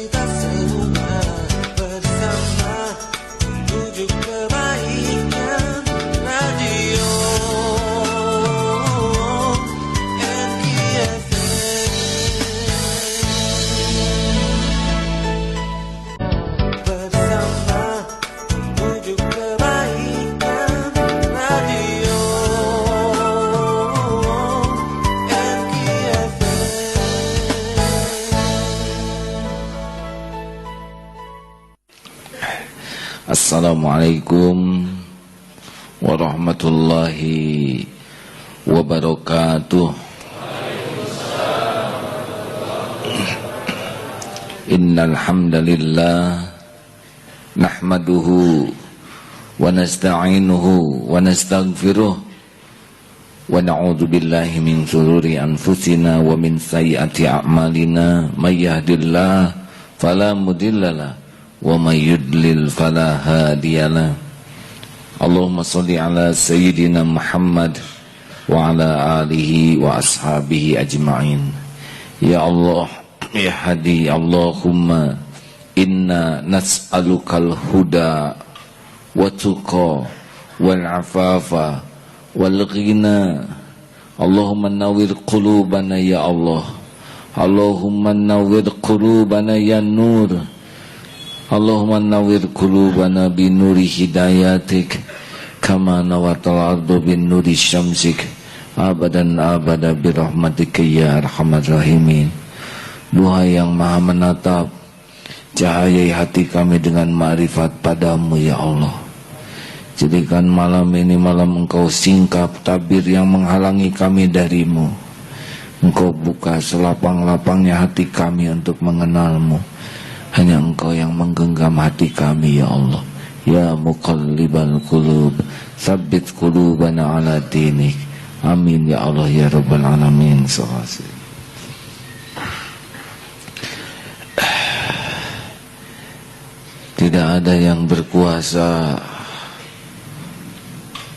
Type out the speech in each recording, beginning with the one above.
kita semua bersama menuju kebaikan. Radio bersama menuju kebaikan. Radio Assalamualaikum warahmatullahi wabarakatuh. Innal hamdalillah nahmaduhu wa nasta'inuhu wa nastaghfiruh wa na'udzu billahi min shururi anfusina wa min sayyiati a'malina may yahdihillahu fala mudhillalah wa may yudlil fala hadiyalah. Allahumma shalli ala sayyidina Muhammad wa ala alihi wa ashabihi ajma'in. Ya Allah, ya Hadi, Allahumma inna nas'alukal huda wa tuqa wal afafa wal ghina. Allahumma nawwir qulubana ya Allah. Allahumma nawwir qulubana ya nur. Allahumma nawwir qulubana binuri hidayatik kama nawatal ardu binuri syamsik abadan abada birahmatika ya arhamar rahimin. Duhai yang maha menatap, cahayai hati kami dengan ma'rifat padamu ya Allah. Jadikan malam ini malam engkau singkap tabir yang menghalangi kami darimu. Engkau buka selapang-lapangnya hati kami untuk mengenalmu. Hanya engkau yang menggenggam hati kami ya Allah. Ya muqallibal qulub, tsabbit qulubana ala dinik. Amin ya Allah ya rabbal alamin. Tidak ada yang berkuasa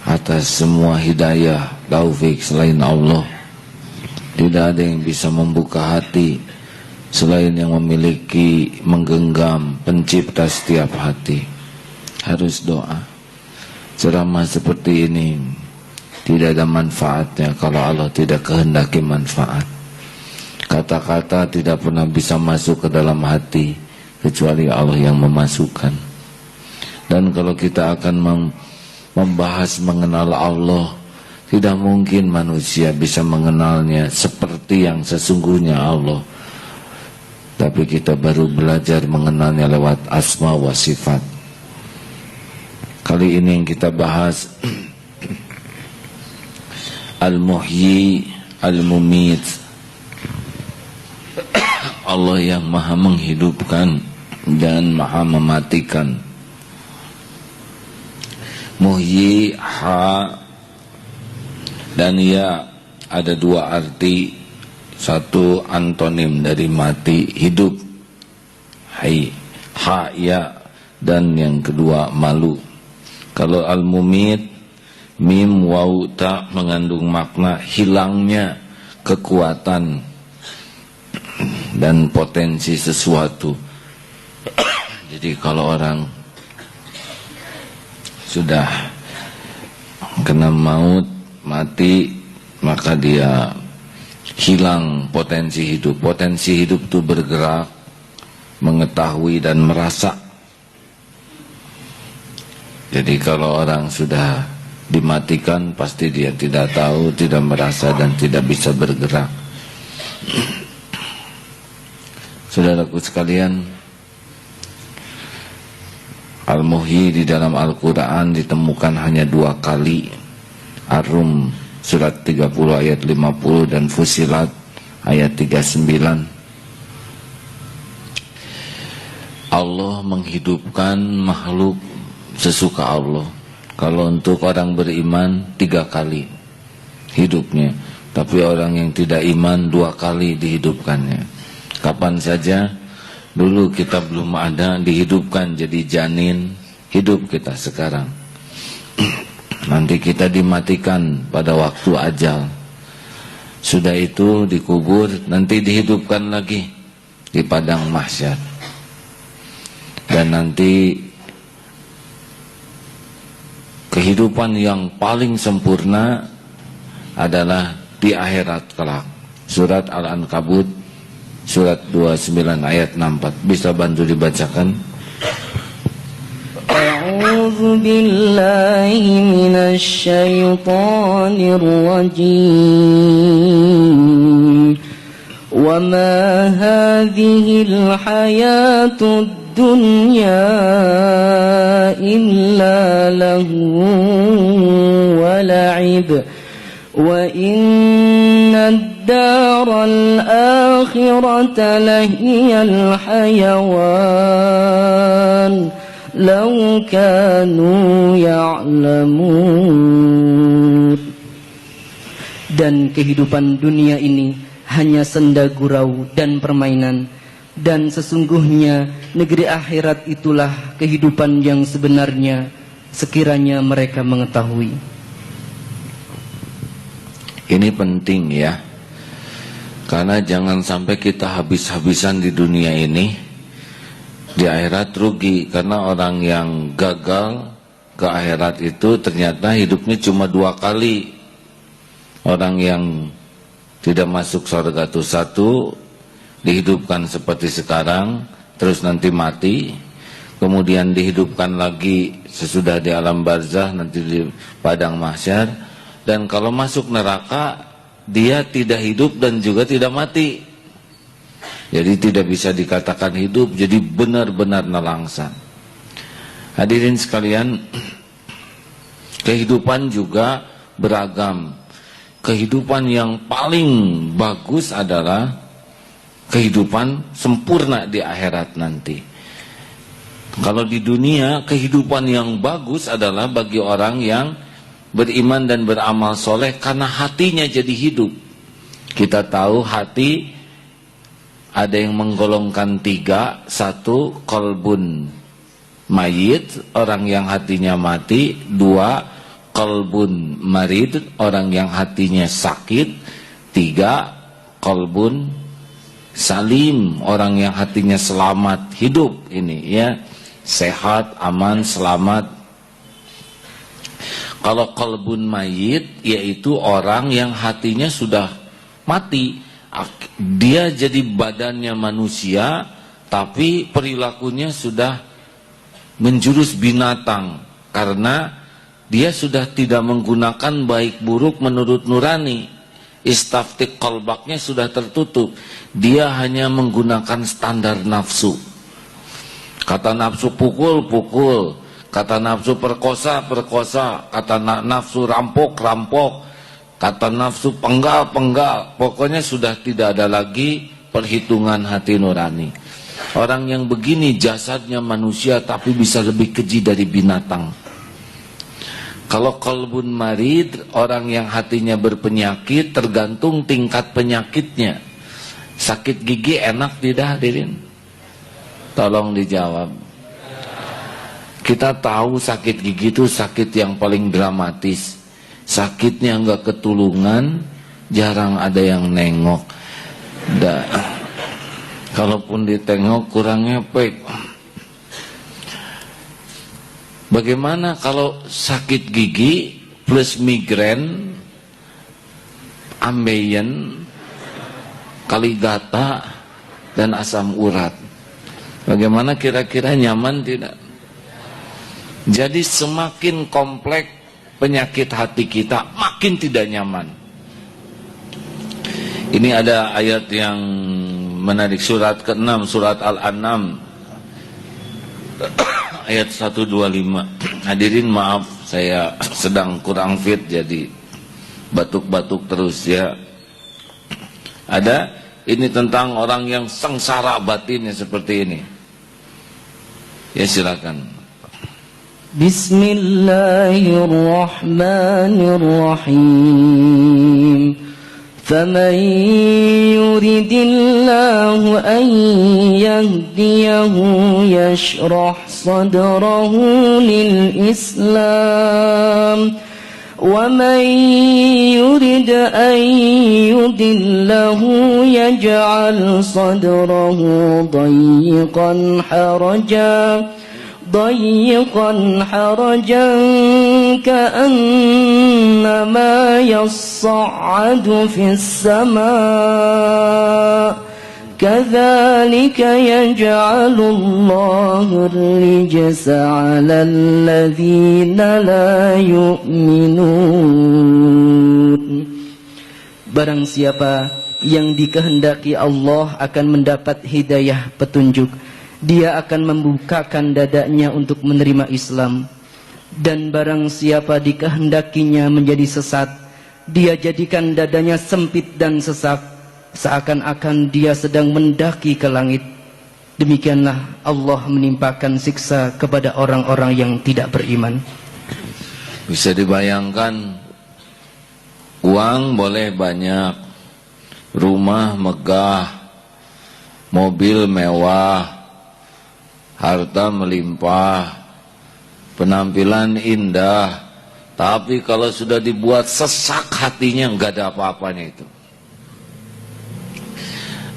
atas semua hidayah taufik selain Allah. Tidak ada yang bisa membuka hati selain yang memiliki menggenggam pencipta setiap hati. Harus doa. Ceramah seperti ini tidak ada manfaatnya kalau Allah tidak kehendaki manfaat. Kata-kata tidak pernah bisa masuk ke dalam hati kecuali Allah yang memasukkan. Dan kalau kita akan membahas mengenal Allah, tidak mungkin manusia bisa mengenalnya seperti yang sesungguhnya Allah. Tapi kita baru belajar mengenalnya lewat asma wa sifat. Kali ini yang kita bahas Al-Muhyi Al-Mumit, Allah yang maha menghidupkan dan maha mematikan. Muhyi ha dan ya ada dua arti. Satu antonim dari mati, hidup, hai, ha ya, dan yang kedua malu. Kalau al-mumit, mim waw ta mengandung makna hilangnya kekuatan dan potensi sesuatu. Jadi kalau orang sudah kena maut, mati, maka dia hilang potensi hidup. Potensi hidup itu bergerak, mengetahui dan merasa. Jadi kalau orang sudah dimatikan, pasti dia tidak tahu, tidak merasa dan tidak bisa bergerak. Saudaraku sekalian, Al-Muhyi di dalam Al-Quran ditemukan hanya 2 kali. Ar-Rum surat 30 ayat 50 dan Fusilat ayat 39. Allah menghidupkan makhluk sesuka Allah. Kalau untuk orang beriman 3 kali hidupnya, tapi orang yang tidak iman 2 kali dihidupkannya. Kapan saja? Dulu kita belum ada, dihidupkan jadi janin, hidup kita sekarang. Nanti kita dimatikan pada waktu ajal. Sudah itu dikubur, nanti dihidupkan lagi di padang mahsyar. Dan nanti kehidupan yang paling sempurna adalah di akhirat kelak. Surat Al-Ankabut surat 29 ayat 64. Bisa bantu dibacakan? A'udzu billahi minasy syaithanir rajim. Wa ma hadhil hayatud dunya illa lahu wa la'ib wa inna ad-daral akhirata lahiyal hayawan law kanu ya'lamun. Dan kehidupan dunia ini hanya senda gurau dan permainan, dan sesungguhnya negeri akhirat itulah kehidupan yang sebenarnya, sekiranya mereka mengetahui. Ini penting ya, karena jangan sampai kita habis-habisan di dunia ini, di akhirat rugi. Karena orang yang gagal ke akhirat itu ternyata hidupnya cuma 2 kali. Orang yang tidak masuk surga itu 1, dihidupkan seperti sekarang, terus nanti mati, kemudian dihidupkan lagi sesudah di alam barzah, nanti di padang mahsyar. Dan kalau masuk neraka, dia tidak hidup dan juga tidak mati. Jadi tidak bisa dikatakan hidup, jadi benar-benar nelangsa. Hadirin sekalian, kehidupan juga beragam. Kehidupan yang paling bagus adalah kehidupan sempurna di akhirat nanti. Kalau di dunia, kehidupan yang bagus adalah bagi orang yang beriman dan beramal soleh karena hatinya jadi hidup. Kita tahu hati ada yang menggolongkan 3. 1, qalbun mayit, orang yang hatinya mati. 2, qalbun marid, orang yang hatinya sakit. 3, qalbun salim, orang yang hatinya selamat, hidup ini ya, sehat, aman, selamat. Kalau qalbun mayit, yaitu orang yang hatinya sudah mati, dia jadi badannya manusia tapi perilakunya sudah menjurus binatang, karena dia sudah tidak menggunakan baik buruk menurut nurani. Istaftik qalbaknya sudah tertutup. Dia hanya menggunakan standar nafsu. Kata nafsu pukul, pukul. Kata nafsu perkosa, perkosa. Kata nafsu rampok, rampok. Kata nafsu penggal, penggal. Pokoknya sudah tidak ada lagi perhitungan hati nurani. Orang yang begini jasadnya manusia tapi bisa lebih keji dari binatang. Kalau qalbun marid, orang yang hatinya berpenyakit, tergantung tingkat penyakitnya. Sakit gigi enak tidak, hadirin? Tolong dijawab. Kita tahu sakit gigi itu sakit yang paling dramatis. Sakitnya enggak ketulungan, jarang ada yang nengok. Kalaupun ditengok kurang ngepek. Bagaimana kalau sakit gigi plus migrain, ambeien, kaligata, dan asam urat? Bagaimana kira-kira, nyaman tidak? Jadi semakin kompleks penyakit hati kita, makin tidak nyaman. Ini ada ayat yang menarik, surat ke-6, surat Al-An'am ayat 125. Hadirin maaf, saya sedang kurang fit jadi batuk-batuk terus ya. Ada ini tentang orang yang sengsara batinnya seperti ini. Ya silakan. Bismillahirrahmanirrahim. فَمَنْ يُرِدِ اللَّهُ أَنْ يَهْدِيَهُ يَشْرَحْ صَدْرَهُ لِلْإِسْلَامِ ومن يرد أن يضله يجعل صدره ضيقا حرجا كأنما يصعد في السماء كذلك يجعل الله الرجس على الذين لا يؤمنون. Barang siapa yang dikehendaki Allah akan mendapat hidayah petunjuk, dia akan membukakan dadanya untuk menerima Islam. Dan barang siapa dikehendakinya menjadi sesat, dia jadikan dadanya sempit dan sesak, seakan-akan dia sedang mendaki ke langit. Demikianlah Allah menimpakan siksa kepada orang-orang yang tidak beriman. Bisa dibayangkan, uang boleh banyak, rumah megah, mobil mewah, harta melimpah, penampilan indah, tapi kalau sudah dibuat sesak hatinya, nggak ada apa-apanya itu.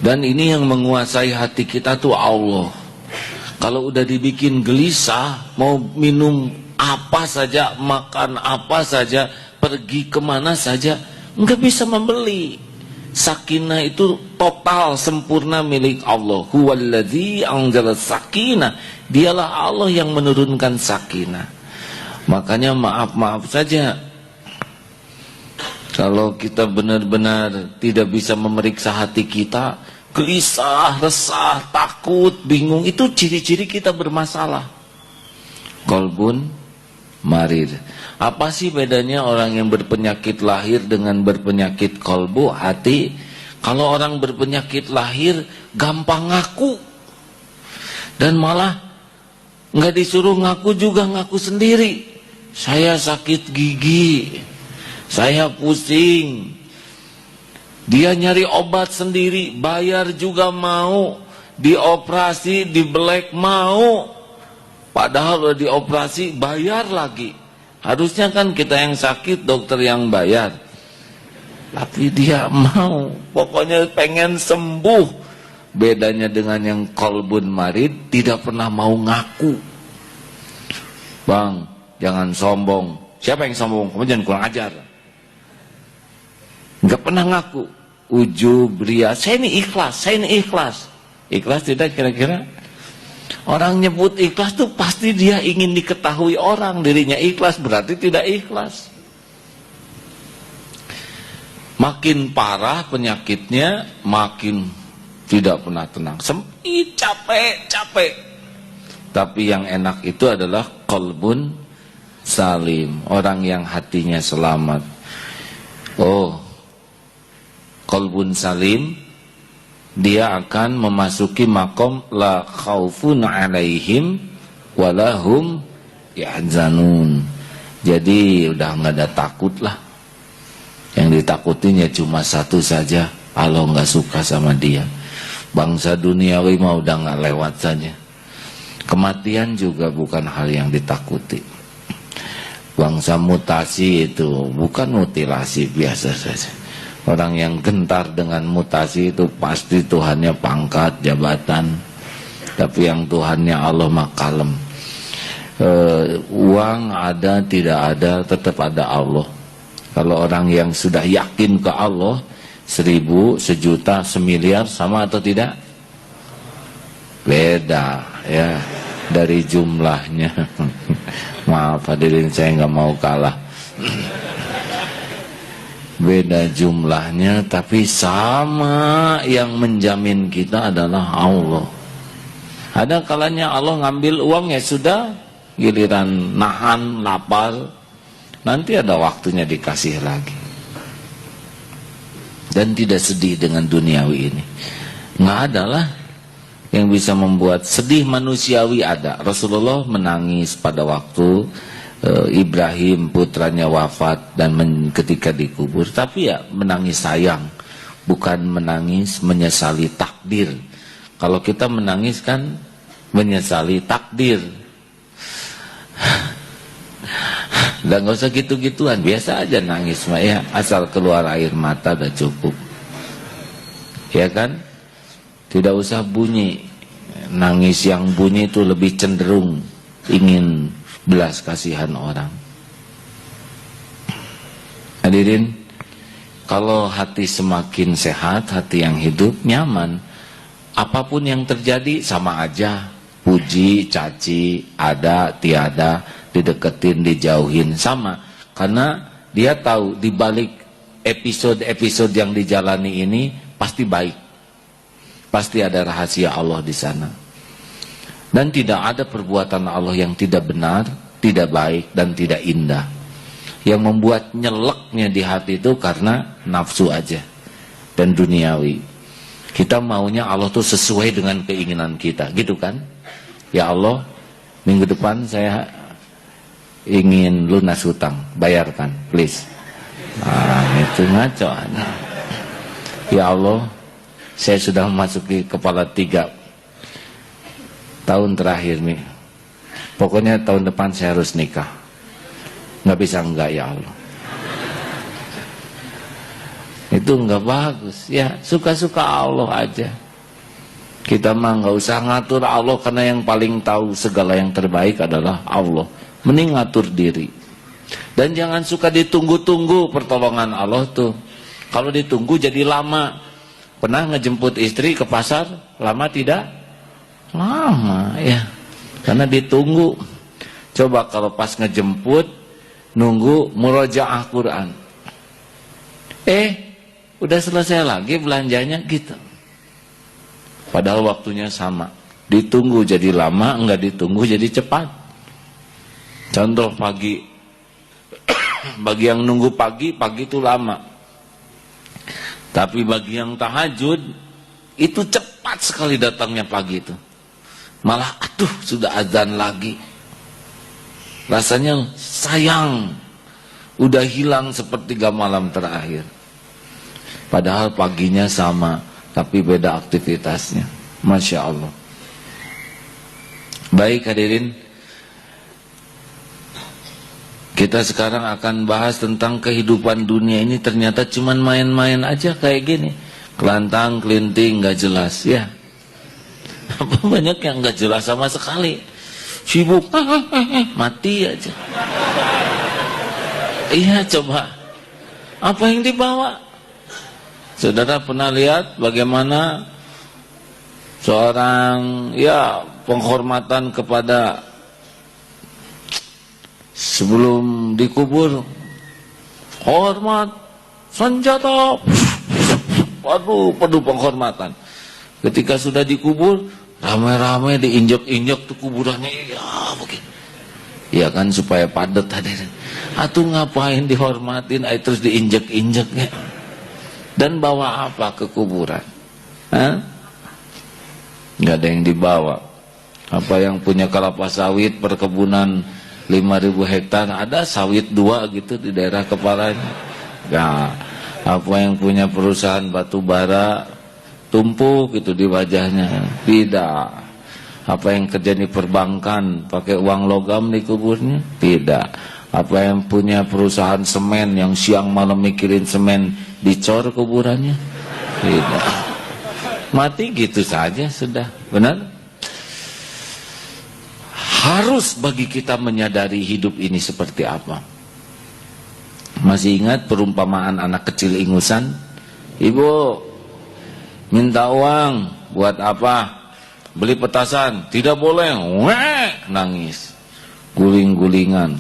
Dan ini yang menguasai hati kita tuh Allah. Kalau udah dibikin gelisah, mau minum apa saja, makan apa saja, pergi kemana saja, nggak bisa membeli. Sakinah itu total sempurna milik Allah. Huwallazi anzala sakinah. Dialah Allah yang menurunkan sakinah. Makanya maaf saja kalau kita benar-benar tidak bisa memeriksa hati kita, gelisah, resah, takut, bingung, itu ciri-ciri kita bermasalah. Qalbun marid. Apa sih bedanya orang yang berpenyakit lahir dengan berpenyakit kolbu, hati? Kalau orang berpenyakit lahir gampang ngaku, dan malah nggak disuruh ngaku juga ngaku sendiri. Saya sakit gigi, saya pusing. Dia nyari obat sendiri, bayar juga mau, dioperasi, dibelek mau. Padahal udah dioperasi, bayar lagi. Harusnya kan kita yang sakit, dokter yang bayar. Tapi dia mau, pokoknya pengen sembuh. Bedanya dengan yang qalbun marid, tidak pernah mau ngaku. Bang, jangan sombong. Siapa yang sombong? Kamu jangan kurang ajar. Enggak pernah ngaku. Ujub, ria, saya ini ikhlas, saya ini ikhlas. Ikhlas tidak kira-kira? Orang nyebut ikhlas tuh pasti dia ingin diketahui orang dirinya ikhlas, berarti tidak ikhlas. Makin parah penyakitnya, makin tidak pernah tenang. Sempit, capek. Tapi yang enak itu adalah qalbun salim, orang yang hatinya selamat. Oh, qalbun salim, dia akan memasuki makom la khaufun alaihim walahum yahzanun. Jadi udah nggak ada takut lah. Yang ditakutin ya cuma satu saja, Allah nggak suka sama dia. Bangsa duniawi mah udah nggak lewat saja. Kematian juga bukan hal yang ditakuti. Bangsa mutasi itu bukan mutilasi biasa saja. Orang yang gentar dengan mutasi itu pasti Tuhannya pangkat, jabatan. Tapi yang Tuhannya Allah mah kalem. Uang ada, tidak ada, tetap ada Allah. Kalau orang yang sudah yakin ke Allah, 1000, 1.000.000, 1.000.000.000 sama atau tidak? Beda ya dari jumlahnya. Maaf hadirin, saya nggak mau kalah. Beda jumlahnya, tapi sama yang menjamin kita adalah Allah. Ada kalanya Allah ngambil uang, ya sudah, giliran nahan, lapar, nanti ada waktunya dikasih lagi. Dan tidak sedih dengan duniawi ini. Nggak ada lah yang bisa membuat sedih manusiawi ada. Rasulullah menangis pada waktu Ibrahim putranya wafat dan ketika dikubur, tapi ya menangis sayang, bukan menangis menyesali takdir. Kalau kita menangis kan menyesali takdir. Dan nggak usah gitu-gituan, biasa aja nangis mah ya, asal keluar air mata udah cukup. Ya kan? Tidak usah bunyi. Nangis yang bunyi itu lebih cenderung ingin belas kasihan orang. Hadirin, kalau hati semakin sehat, hati yang hidup, nyaman, apapun yang terjadi sama aja. Puji, caci, ada, tiada, dideketin, dijauhin, sama. Karena dia tahu di balik episode-episode yang dijalani ini pasti baik. Pasti ada rahasia Allah di sana. Dan tidak ada perbuatan Allah yang tidak benar, tidak baik, dan tidak indah. Yang membuat nyeleknya di hati itu karena nafsu aja dan duniawi. Kita maunya Allah tuh sesuai dengan keinginan kita, gitu kan? Ya Allah, minggu depan saya ingin lunas hutang, bayarkan, please. Itu ngaco. Ya Allah, saya sudah memasuki kepala 3 tahun terakhir nih. Pokoknya tahun depan saya harus nikah. Nggak bisa enggak ya Allah. Itu nggak bagus. Ya suka-suka Allah aja. Kita mah nggak usah ngatur Allah, karena yang paling tahu segala yang terbaik adalah Allah. Mending ngatur diri. Dan jangan suka ditunggu-tunggu pertolongan Allah tuh. Kalau ditunggu jadi lama. Pernah ngejemput istri ke pasar, lama tidak? Lama ya. Karena ditunggu. Coba kalau pas ngejemput, nunggu murojaah Quran. Udah selesai lagi belanjanya gitu. Padahal waktunya sama. Ditunggu jadi lama, enggak ditunggu jadi cepat. Contoh pagi. Bagi yang nunggu pagi itu lama. Tapi bagi yang tahajud, itu cepat sekali datangnya pagi itu. Malah aduh sudah azan lagi. Rasanya sayang. Udah hilang sepertiga malam terakhir. Padahal paginya sama, tapi beda aktivitasnya. Masya Allah. Baik hadirin, kita sekarang akan bahas tentang kehidupan dunia ini. Ternyata cuman main-main aja kayak gini. Kelantang, kelinting, gak jelas ya. Apa banyak yang gak jelas sama sekali. Sibuk, mati aja. Iya coba, apa yang dibawa? Saudara pernah lihat bagaimana seorang penghormatan kepada sebelum dikubur, hormat senjata, waduh penuh penghormatan. Ketika sudah dikubur, ramai-ramai diinjak-injak tuh kuburannya, ya begini. Ya kan supaya padat hadirin. Atuh ngapain dihormatin, terus diinjak-injaknya? Dan bawa apa ke kuburan? Nggak ada yang dibawa. Apa yang punya kelapa sawit perkebunan 5.000 hektar, ada sawit 2 gitu di daerah kepalanya. Nggak. Apa yang punya perusahaan batu bara tumpuk gitu di wajahnya? Tidak. Apa yang kerja di perbankan pakai uang logam di kuburnya? Tidak. Apa yang punya perusahaan semen yang siang malam mikirin semen dicor kuburannya? Tidak. Mati gitu saja sudah. Benar? Harus bagi kita menyadari hidup ini seperti apa. Masih ingat perumpamaan anak kecil ingusan? Ibu minta uang buat apa? Beli petasan. Tidak boleh. Wek, nangis. Guling-gulingan.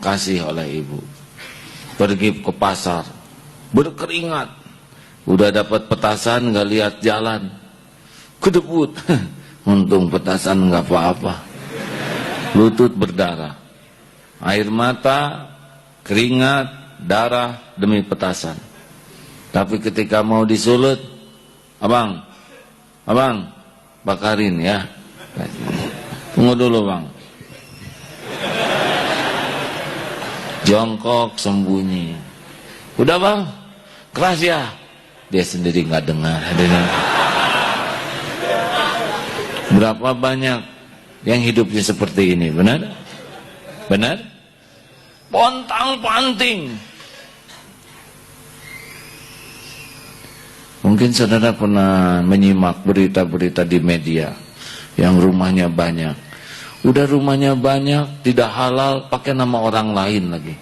Kasih oleh ibu. Pergi ke pasar, berkeringat. Udah dapat petasan, gak lihat jalan, kedebut. Untung petasan gak apa-apa. Lutut berdarah, air mata, keringat, darah demi petasan. Tapi ketika mau disulut, abang, bakarin ya. Tunggu dulu bang. Jongkok sembunyi. Udah bang, keras ya. Dia sendiri nggak dengar. Berapa banyak yang hidupnya seperti ini, benar? Benar? pontang-panting. Mungkin saudara pernah menyimak berita-berita di media yang rumahnya banyak. Udah rumahnya banyak, tidak halal, pakai nama orang lain lagi.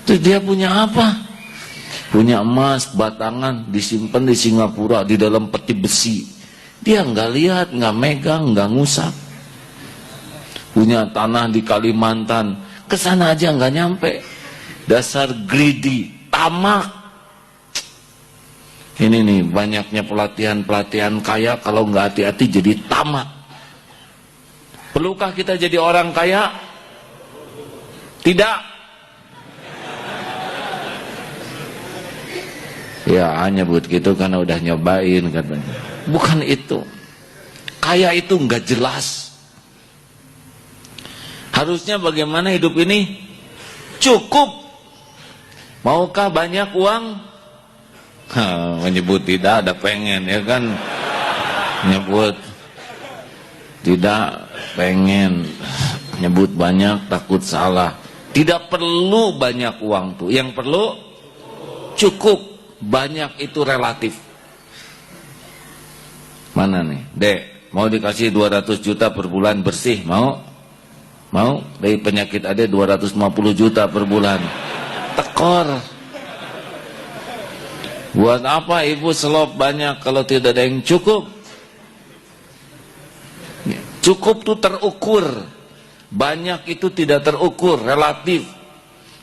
Terus dia punya apa? Punya emas, batangan, disimpan di Singapura, di dalam peti besi. Dia nggak lihat, nggak megang, nggak ngusap. Punya tanah di Kalimantan, kesana aja nggak nyampe. Dasar greedy, tamak. Ini nih banyaknya pelatihan-pelatihan kaya, kalau nggak hati-hati jadi tamak. Perlukah kita jadi orang kaya? Tidak. Ya hanya buat gitu karena udah nyobain katanya. Bukan itu. Kaya itu nggak jelas. Harusnya bagaimana hidup ini? Cukup. Maukah banyak uang? Menyebut tidak ada pengen, ya kan? Nyebut tidak pengen, nyebut banyak takut salah. Tidak perlu banyak uang tuh, yang perlu cukup. Banyak itu relatif. Mana nih, Dek? Mau dikasih 200 juta per bulan bersih, mau? Mau? Dari penyakit ada 250 juta per bulan. Tekor. Buat apa ibu selop banyak kalau tidak ada yang cukup? Cukup itu terukur. Banyak itu tidak terukur, relatif.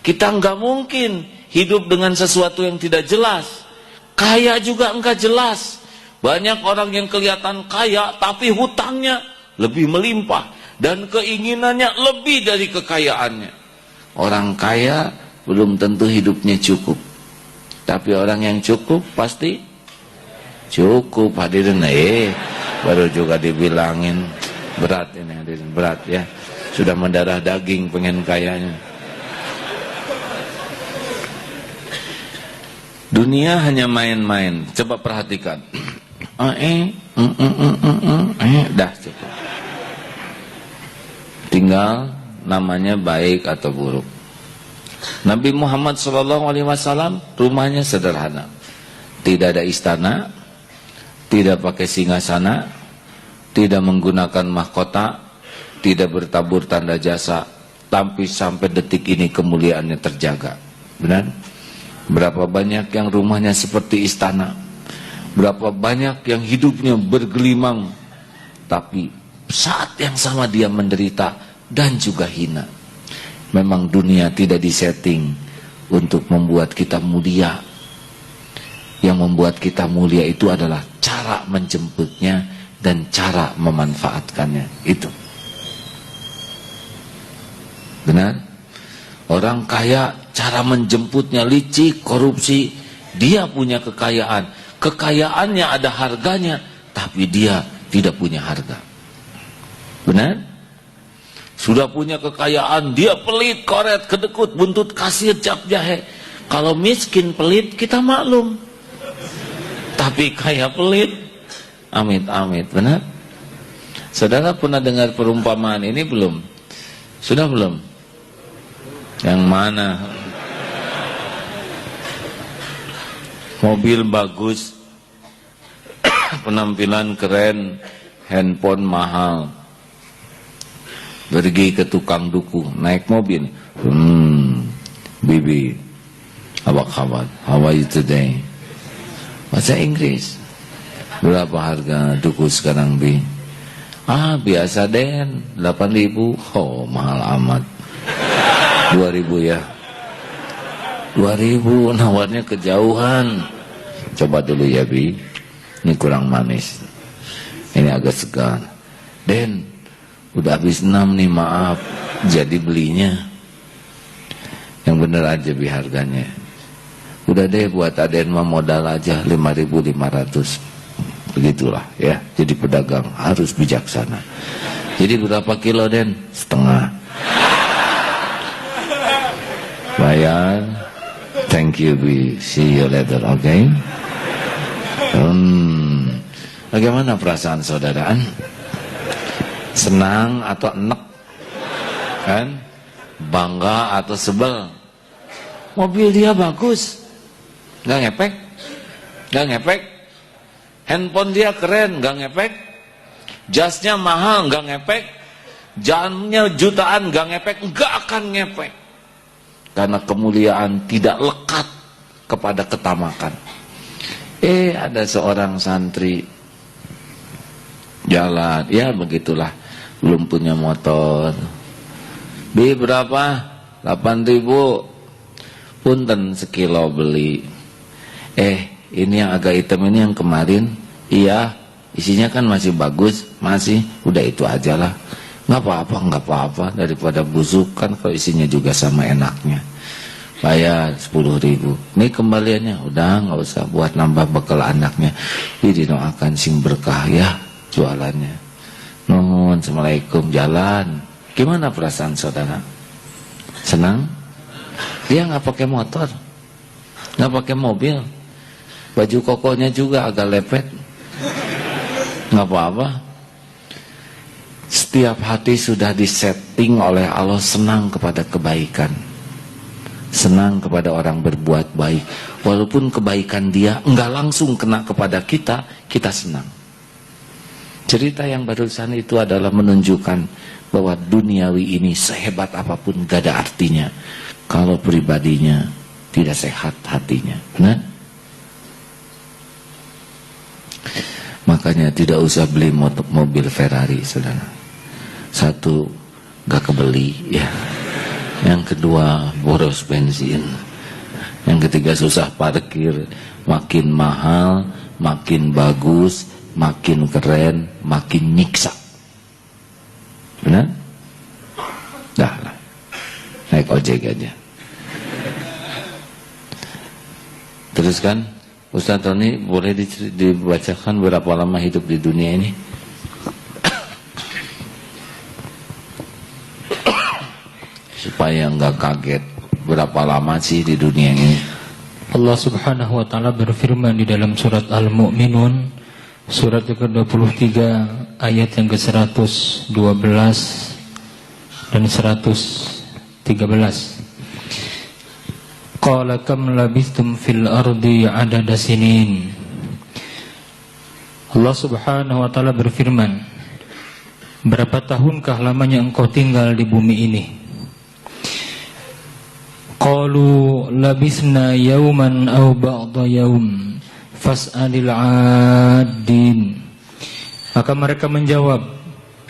Kita nggak mungkin hidup dengan sesuatu yang tidak jelas. Kaya juga enggak jelas. Banyak orang yang kelihatan kaya tapi hutangnya lebih melimpah dan keinginannya lebih dari kekayaannya. Orang kaya belum tentu hidupnya cukup. Tapi orang yang cukup pasti cukup. Hadirin, baru juga dibilangin berat ini, hadirin, berat ya. Sudah mendarah daging pengen kayanya. Dunia hanya main-main. Coba perhatikan. Dah cukup. Tinggal namanya baik atau buruk. Nabi Muhammad SAW rumahnya sederhana. Tidak ada istana, tidak pakai singgasana, tidak menggunakan mahkota, tidak bertabur tanda jasa, tapi sampai detik ini kemuliaannya terjaga. Benar? Berapa banyak yang rumahnya seperti istana, berapa banyak yang hidupnya bergelimang, tapi saat yang sama dia menderita dan juga hina. Memang dunia tidak disetting untuk membuat kita mulia. Yang membuat kita mulia itu adalah cara menjemputnya dan cara memanfaatkannya. Itu. Benar? Orang kaya cara menjemputnya licik, korupsi. Dia punya kekayaan. Kekayaannya ada harganya, tapi dia tidak punya harga. Benar? Sudah punya kekayaan, dia pelit, koret, kedekut, buntut kasir, cap jahe. Kalau miskin pelit kita maklum. Tapi kaya pelit, amit-amit. Benar? Saudara pernah dengar perumpamaan ini belum? Sudah belum? Yang mana? Mobil bagus, penampilan keren, handphone mahal. Pergi ke tukang duku, naik mobil. Bibi, apa kabar? How are you today? Bahasa Inggris. Berapa harga duku sekarang, Bi? Biasa Den, 8.000. Oh, mahal amat. 2.000 ya. 2.000, nawarnya kejauhan. Coba dulu ya, Bi. Ini kurang manis. Ini agak segar. Den, udah habis 6 nih, maaf. Jadi belinya yang bener aja Bi harganya. Udah deh buat Aden mah modal aja 5.500. Begitulah ya. Jadi pedagang harus bijaksana. Jadi berapa kilo Den? Setengah. Bayar. Thank you Bi. See you later, okay? Bagaimana perasaan saudaraan? Senang atau enek? Kan? Bangga atau sebel? Mobil dia bagus, nggak ngepek, nggak ngepek. Handphone dia keren, nggak ngepek. Jasnya mahal, nggak ngepek. Jamnya jutaan, nggak ngepek, nggak akan ngepek. Karena kemuliaan tidak lekat kepada ketamakan. Ada seorang santri jalan, ya begitulah, belum punya motor. Berapa? 8.000. Punten sekilo beli. Ini yang agak hitam ini yang kemarin. Iya, isinya kan masih bagus, masih. Udah itu aja lah. Nggak apa-apa daripada busuk kan, kalau isinya juga sama enaknya. Bayar 10.000. Ini kembaliannya, udah nggak usah buat nambah bekal anaknya. Dinoakan sing berkah ya jualannya. Nuhun, assalamualaikum, jalan. Gimana perasaan saudara? Senang? Dia nggak pakai motor, nggak pakai mobil, baju kokonya juga agak lepet, nggak apa-apa. Setiap hati sudah disetting oleh Allah senang kepada kebaikan, senang kepada orang berbuat baik, walaupun kebaikan dia nggak langsung kena kepada kita, kita senang. Cerita yang barusan itu adalah menunjukkan bahwa duniawi ini sehebat apapun gak ada artinya kalau pribadinya tidak sehat hatinya. Benar? Makanya tidak usah beli mobil Ferrari, saudara. Satu, gak kebeli ya. Yang kedua, boros bensin. Yang ketiga, susah parkir. Makin mahal, makin bagus, makin keren, makin nyiksa. Benar? Dah lah, naik ojek aja. Teruskan, Ustaz Tony, boleh dibacakan berapa lama hidup di dunia ini? Supaya nggak kaget, berapa lama sih di dunia ini? Allah Subhanahu wa taala berfirman di dalam surat Al-Mu'minun, surat ke-23 ayat yang ke-112 dan 113. Qala kam labithtum fil ardi adada sinin. Allah Subhanahu wa taala berfirman, berapa tahunkah lamanya engkau tinggal di bumi ini? Qalu labithna yawman aw ba'da yawm fas'alil 'adin. Maka mereka menjawab,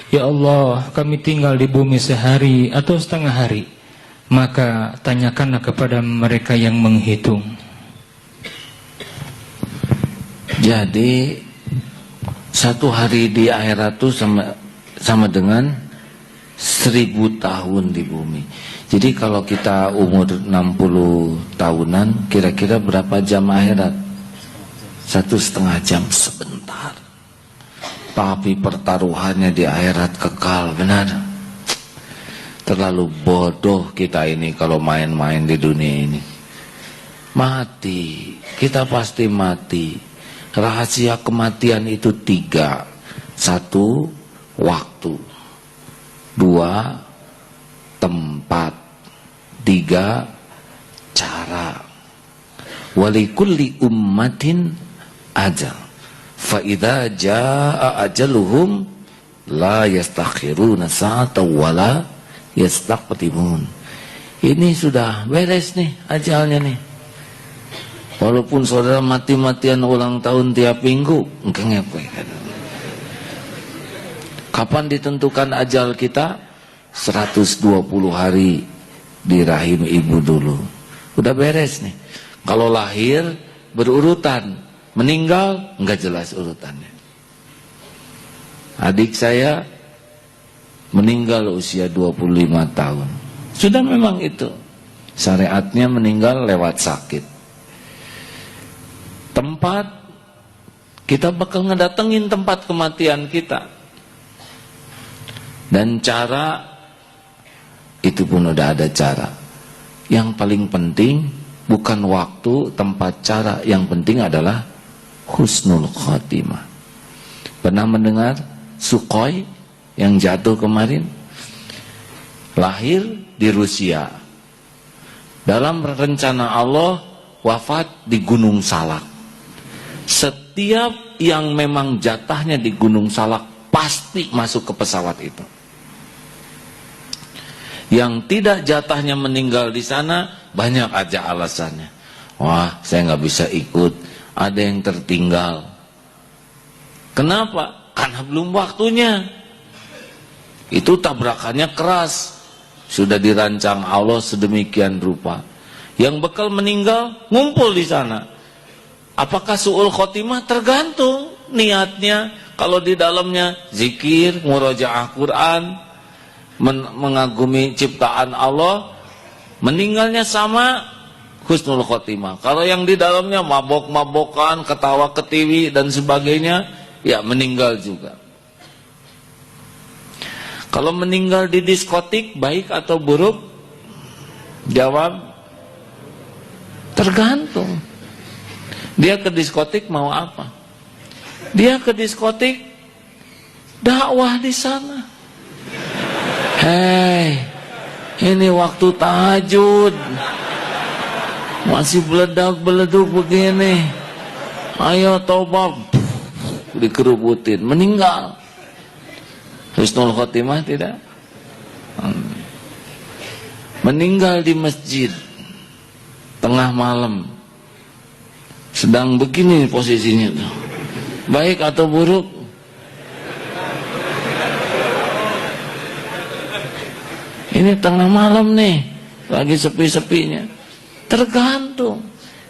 ya Allah, kami tinggal di bumi sehari atau setengah hari. Maka tanyakanlah kepada mereka yang menghitung. Jadi satu hari di akhirat itu sama dengan 1000 tahun di bumi. Jadi kalau kita umur 60 tahunan, kira-kira berapa jam akhirat? 1,5 jam, sebentar. Tapi pertaruhannya di akhirat kekal, benar. Terlalu bodoh kita ini kalau main-main di dunia ini. Mati, kita pasti mati. Rahasia kematian itu 3. 1, waktu. 2, tempat. 3, cara. Walikulli ummatin ajal. Fa idza jaa ajaluhum la yastakhiruna sa'atan wala yastaqdimun. Ini sudah beres nih ajalnya nih. Walaupun saudara mati-matian ulang tahun tiap minggu, enggak ngepek. Kapan ditentukan ajal kita? 120 hari di rahim ibu dulu. Udah beres nih. Kalau lahir berurutan, meninggal enggak jelas urutannya. Adik saya meninggal usia 25 tahun. Sudah memang itu. Syariatnya meninggal lewat sakit. Tempat, kita bakal ngedatengin tempat kematian kita. Dan cara, itu pun udah ada cara. Yang paling penting bukan waktu, tempat, cara. Yang penting adalah husnul khotimah. Pernah mendengar Sukhoi yang jatuh kemarin? lahir di Rusia. Dalam rencana Allah wafat di Gunung Salak. Setiap yang memang jatahnya di Gunung Salak pasti masuk ke pesawat itu. Yang tidak jatahnya meninggal di sana banyak aja alasannya. Wah, saya nggak bisa ikut, ada yang tertinggal. Kenapa? Karena belum waktunya. Itu tabrakannya keras. Sudah dirancang Allah sedemikian rupa. Yang bekal meninggal ngumpul di sana. Apakah su'ul khotimah? Tergantung niatnya. Kalau di dalamnya zikir, murojaah Quran, mengagumi ciptaan Allah, meninggalnya sama husnul khotimah. Kalau yang di dalamnya mabok-mabokan, ketawa ketiwi dan sebagainya, ya meninggal juga. Kalau meninggal di diskotik baik atau buruk? Jawab, tergantung. Dia ke diskotik mau apa? Dia ke diskotik dakwah di sana. Hei, ini waktu tahajud, masih beledak-beleduk begini. Ayo tobat, dikerubutin, meninggal. Husnul khotimah tidak? Meninggal di masjid tengah malam, sedang begini posisinya tuh. Baik atau buruk? Ini tengah malam nih, lagi sepi-sepinya. Tergantung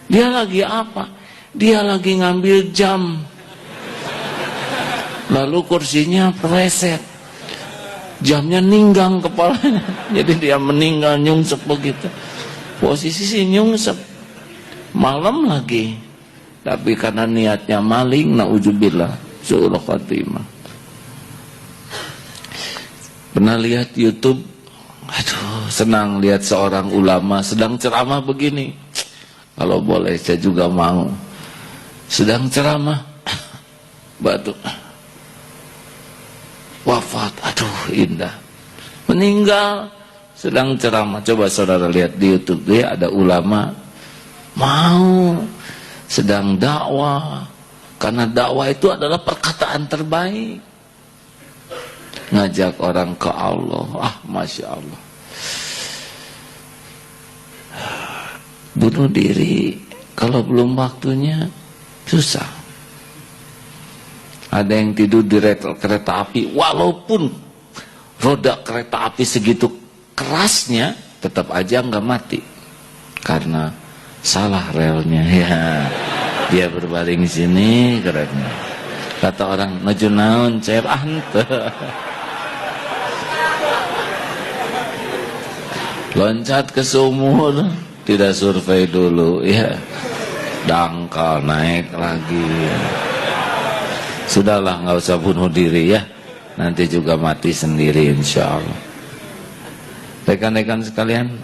dia lagi apa. Dia lagi ngambil jam, lalu kursinya preset, jamnya ninggang kepalanya, jadi dia meninggal nyungsep begitu. Posisi si nyungsep, malam lagi, tapi karena niatnya maling, na'udzubillah, su'ul khotimah. Pernah lihat YouTube? Aduh, senang lihat seorang ulama sedang ceramah begini. Kalau boleh saya juga mau. Sedang ceramah, batuk, wafat, aduh indah, meninggal, sedang ceramah. Coba saudara lihat di YouTube, dia ada ulama mau sedang dakwah, karena dakwah itu adalah perkataan terbaik, ngajak orang ke Allah. Masya Allah. Bunuh diri kalau belum waktunya susah. Ada yang tidur di kereta api, walaupun roda kereta api segitu kerasnya, tetap aja nggak mati karena salah relnya. Ya, dia berbaring sini keretanya. Kata orang, najunaun cair ante. Loncat ke sumur, tidak survei dulu, ya, dangkal naik lagi. Sudahlah, nggak usah bunuh diri ya, nanti juga mati sendiri insya Allah. Rekan-rekan sekalian,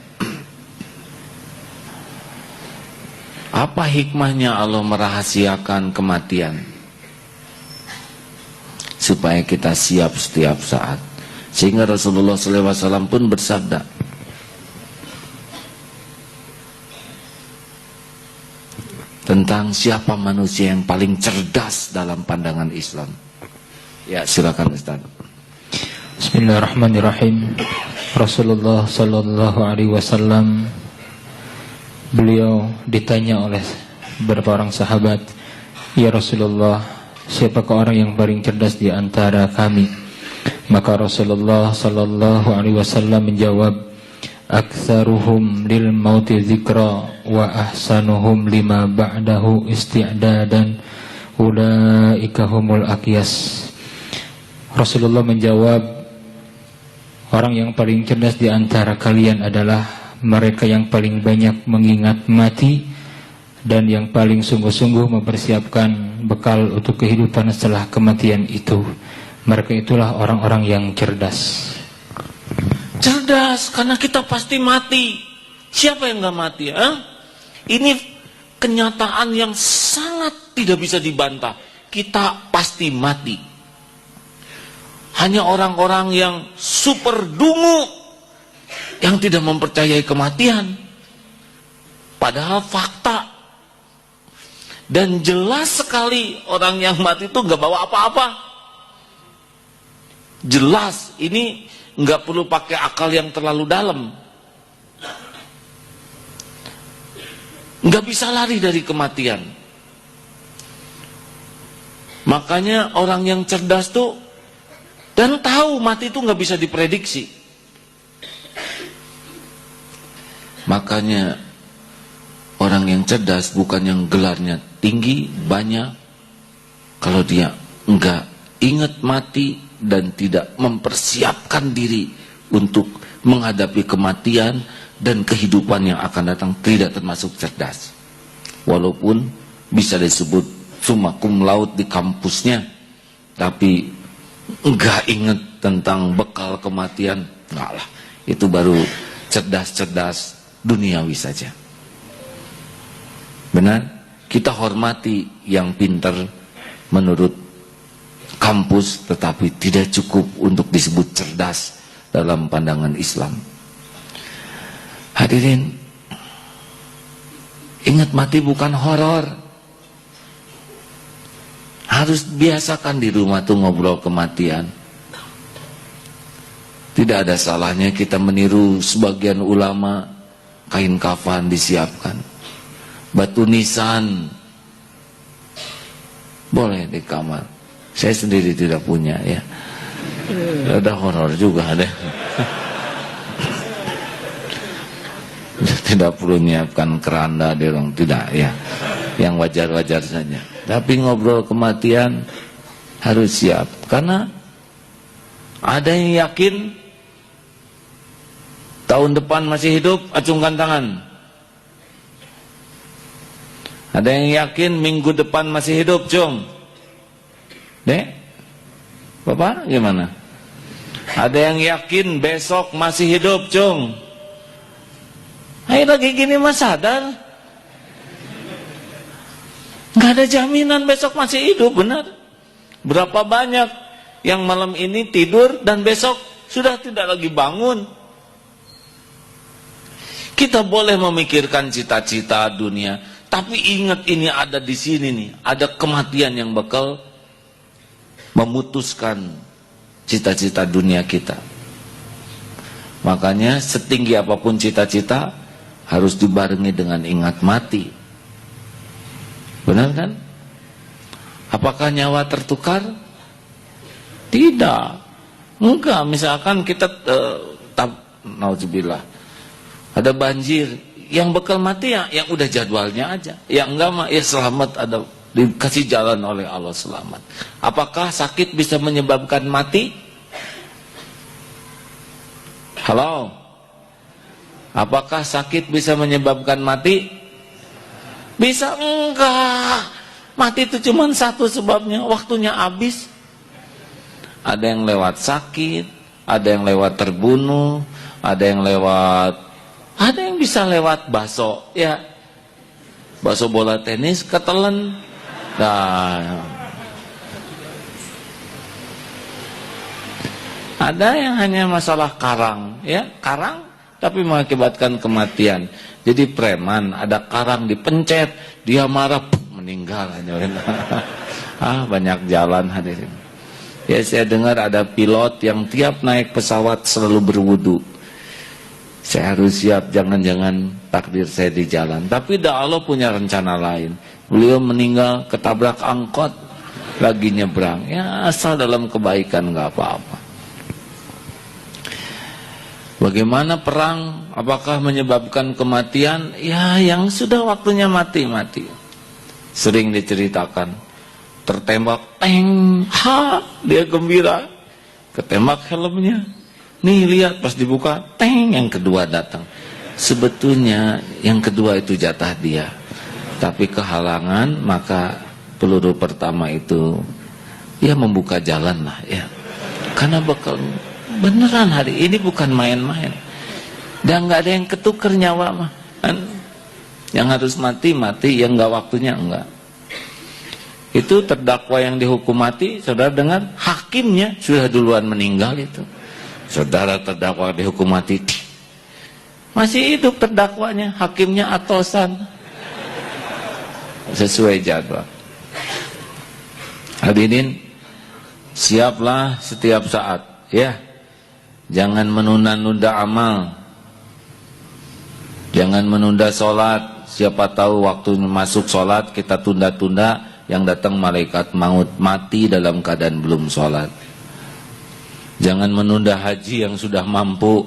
apa hikmahnya Allah merahasiakan kematian? Supaya kita siap setiap saat. Sehingga Rasulullah SAW pun bersabda, tentang siapa manusia yang paling cerdas dalam pandangan Islam. Ya, silakan Ustaz. Bismillahirrahmanirrahim. Rasulullah sallallahu alaihi wasallam, beliau ditanya oleh beberapa orang sahabat, "Ya Rasulullah, siapakah orang yang paling cerdas di antara kami?" Maka Rasulullah sallallahu alaihi wasallam menjawab, "Aktsaruhum lil mauti dzikra wa ahsanuhum lima ba'dahu isti'dadan, ulaika humul aqyas." Rasulullah menjawab, orang yang paling cerdas di antara kalian adalah mereka yang paling banyak mengingat mati dan yang paling sungguh-sungguh mempersiapkan bekal untuk kehidupan setelah kematian itu. Mereka itulah orang-orang yang cerdas. Cerdas, karena kita pasti mati. Siapa yang gak mati? Ini kenyataan yang sangat tidak bisa dibantah. Kita pasti mati. Hanya orang-orang yang super dungu yang tidak mempercayai kematian. Padahal fakta. Dan jelas sekali orang yang mati itu nggak bawa apa-apa. Jelas, ini nggak perlu pakai akal yang terlalu dalam. Nggak bisa lari dari kematian. Makanya orang yang cerdas tuh dan tahu mati itu nggak bisa diprediksi. Makanya orang yang cerdas bukan yang gelarnya tinggi, banyak. Kalau dia nggak ingat mati dan tidak mempersiapkan diri untuk menghadapi kematian dan kehidupan yang akan datang, tidak termasuk cerdas. Walaupun bisa disebut summa cum laude di kampusnya, tapi nggak ingat tentang bekal kematian, nggak lah. Itu baru cerdas-cerdas duniawi saja. Benar? Kita hormati yang pintar menurut kampus, tetapi tidak cukup untuk disebut cerdas dalam pandangan Islam. Hadirin, ingat mati bukan horor. Harus biasakan di rumah tuh ngobrol kematian. Tidak ada salahnya kita meniru sebagian ulama, kain kafan disiapkan, batu nisan boleh di kamar. Saya sendiri tidak punya ya. Ada horor juga deh. Tidak perlu menyiapkan keranda di ruang, tidak ya. Yang wajar-wajar saja. Tapi ngobrol kematian harus siap, karena ada yang yakin tahun depan masih hidup, acungkan tangan. Ada yang yakin minggu depan masih hidup, cung. Dek, Bapak gimana? Ada yang yakin besok masih hidup, cung. Ayo lagi gini mas sadar. Gak ada jaminan besok masih hidup, benar. Berapa banyak yang malam ini tidur dan besok sudah tidak lagi bangun. Kita boleh memikirkan cita-cita dunia, tapi ingat ini ada di sini nih, ada kematian yang bakal memutuskan cita-cita dunia kita. Makanya setinggi apapun cita-cita harus dibarengi dengan ingat mati. Benar kan? Apakah nyawa tertukar? Tidak. Enggak, misalkan kita nauzubillah, ada banjir, yang bakal mati ya yang udah jadwalnya aja. Yang enggak mah ya selamat, ada dikasih jalan oleh Allah selamat. Apakah sakit bisa menyebabkan mati? Halo? Apakah sakit bisa menyebabkan mati? Bisa enggak. Mati itu cuma satu sebabnya, waktunya habis. Ada yang lewat sakit, ada yang lewat terbunuh, ada yang bisa lewat baso, ya. Baso bola tenis ketelen. Nah, ada yang hanya masalah karang, ya, karang tapi mengakibatkan kematian. Jadi preman ada karang dipencet, dia marah, meninggal. Banyak jalan hadirin. Ya, saya dengar ada pilot yang tiap naik pesawat selalu berwudu. Saya harus siap, jangan-jangan takdir saya di jalan. Tapi Allah punya rencana lain. Beliau meninggal ketabrak angkot lagi nyebrang. Ya, asal dalam kebaikan nggak apa-apa. Bagaimana perang? Apakah menyebabkan kematian? Ya, yang sudah waktunya mati. Sering diceritakan. Tertembak, teng, dia gembira. Ketembak helmnya. Nih lihat, pas dibuka, teng, yang kedua datang. Sebetulnya yang kedua itu jatah dia. Tapi kehalangan, maka peluru pertama itu ya membuka jalan lah ya. Karena bakal beneran hari ini bukan main-main. Dan nggak ada yang ketuker nyawa mah. Yang harus mati, yang nggak waktunya enggak. Itu terdakwa yang dihukum mati, saudara dengar, hakimnya sudah duluan meninggal itu. Saudara terdakwa dihukum mati, Masih hidup terdakwanya, hakimnya atosan. Sesuai jadwal. Hadirin, siaplah setiap saat, ya. Jangan menunda-nunda amal. Jangan menunda sholat. Siapa tahu waktu masuk sholat kita tunda-tunda, yang datang malaikat maut, mati dalam keadaan belum sholat. Jangan menunda haji yang sudah mampu,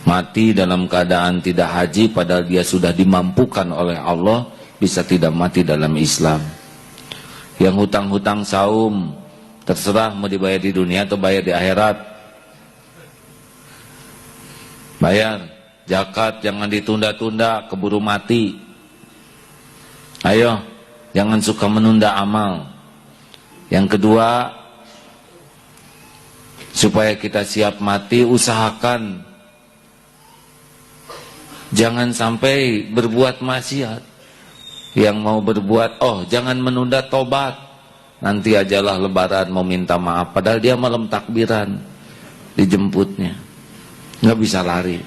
mati dalam keadaan tidak haji padahal dia sudah dimampukan oleh Allah, bisa tidak mati dalam Islam. Yang hutang-hutang saum, terserah mau dibayar di dunia atau bayar di akhirat. Bayar. Zakat jangan ditunda-tunda, keburu mati. Ayo, jangan suka menunda amal. Yang kedua, supaya kita siap mati, usahakan jangan sampai berbuat maksiat. Yang mau berbuat, jangan menunda tobat. Nanti ajalah lebaran mau minta maaf, padahal dia malam takbiran dijemputnya, nggak bisa lari.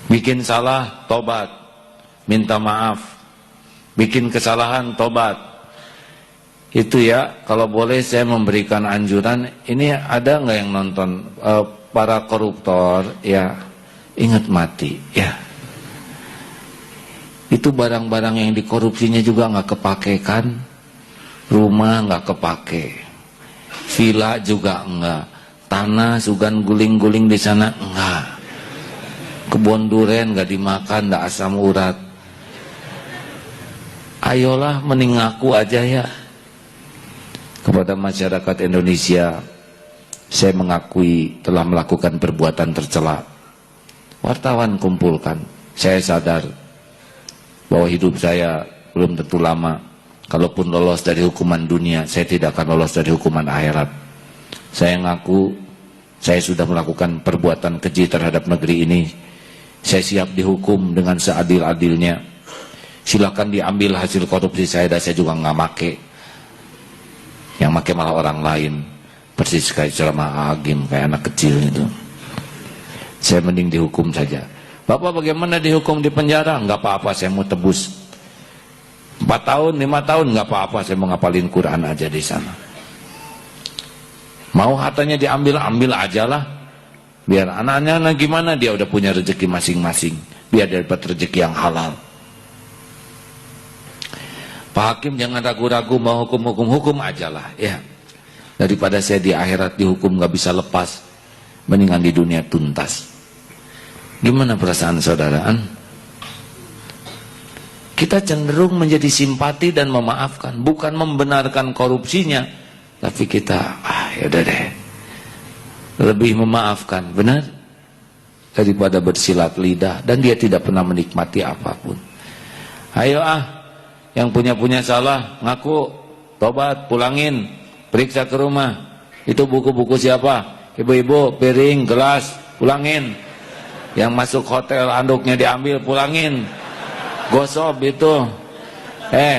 Bikin salah, tobat, minta maaf. Bikin kesalahan, tobat. Itu ya, kalau boleh saya memberikan anjuran. Ini ada nggak yang nonton para koruptor ya, ingat mati ya. Itu barang-barang yang dikorupsinya juga nggak kepake kan. Rumah nggak kepake, villa juga enggak, tanah sugan guling-guling di sana enggak, kebun duren nggak dimakan, nggak asam urat. Ayolah mending ngaku aja ya. Kepada masyarakat Indonesia, saya mengakui telah melakukan perbuatan tercela. Wartawan kumpulkan, saya sadar bahwa hidup saya belum tentu lama. Kalaupun lolos dari hukuman dunia, saya tidak akan lolos dari hukuman akhirat. Saya ngaku, saya sudah melakukan perbuatan keji terhadap negeri ini. Saya siap dihukum dengan seadil-adilnya. Silakan diambil hasil korupsi saya, dan saya juga nggak make. Yang make malah orang lain. Persis kayak ceramah Agim, kayak anak kecil itu. Saya mending dihukum saja. Bapak bagaimana dihukum di penjara? Nggak apa-apa, saya mau tebus 4 tahun, 5 tahun, nggak apa-apa, saya mau ngapalin Quran aja di sana. Mau hartanya diambil, ambil aja lah. Biar anak-anaknya gimana, dia udah punya rezeki masing-masing. Biar dia dapat rezeki yang halal. Pak Hakim jangan ragu-ragu, mau hukum aja lah ya. Daripada saya di akhirat dihukum nggak bisa lepas, mendingan di dunia tuntas. Gimana perasaan saudaraan? Kita cenderung menjadi simpati dan memaafkan, bukan membenarkan korupsinya, tapi kita yaudah deh, lebih memaafkan, benar, daripada bersilat lidah dan dia tidak pernah menikmati apapun. Ayo yang punya salah ngaku, tobat, pulangin, periksa ke rumah. Itu buku-buku siapa? Ibu-ibu, piring, gelas, pulangin. Yang masuk hotel anduknya diambil, pulangin. Gosok itu.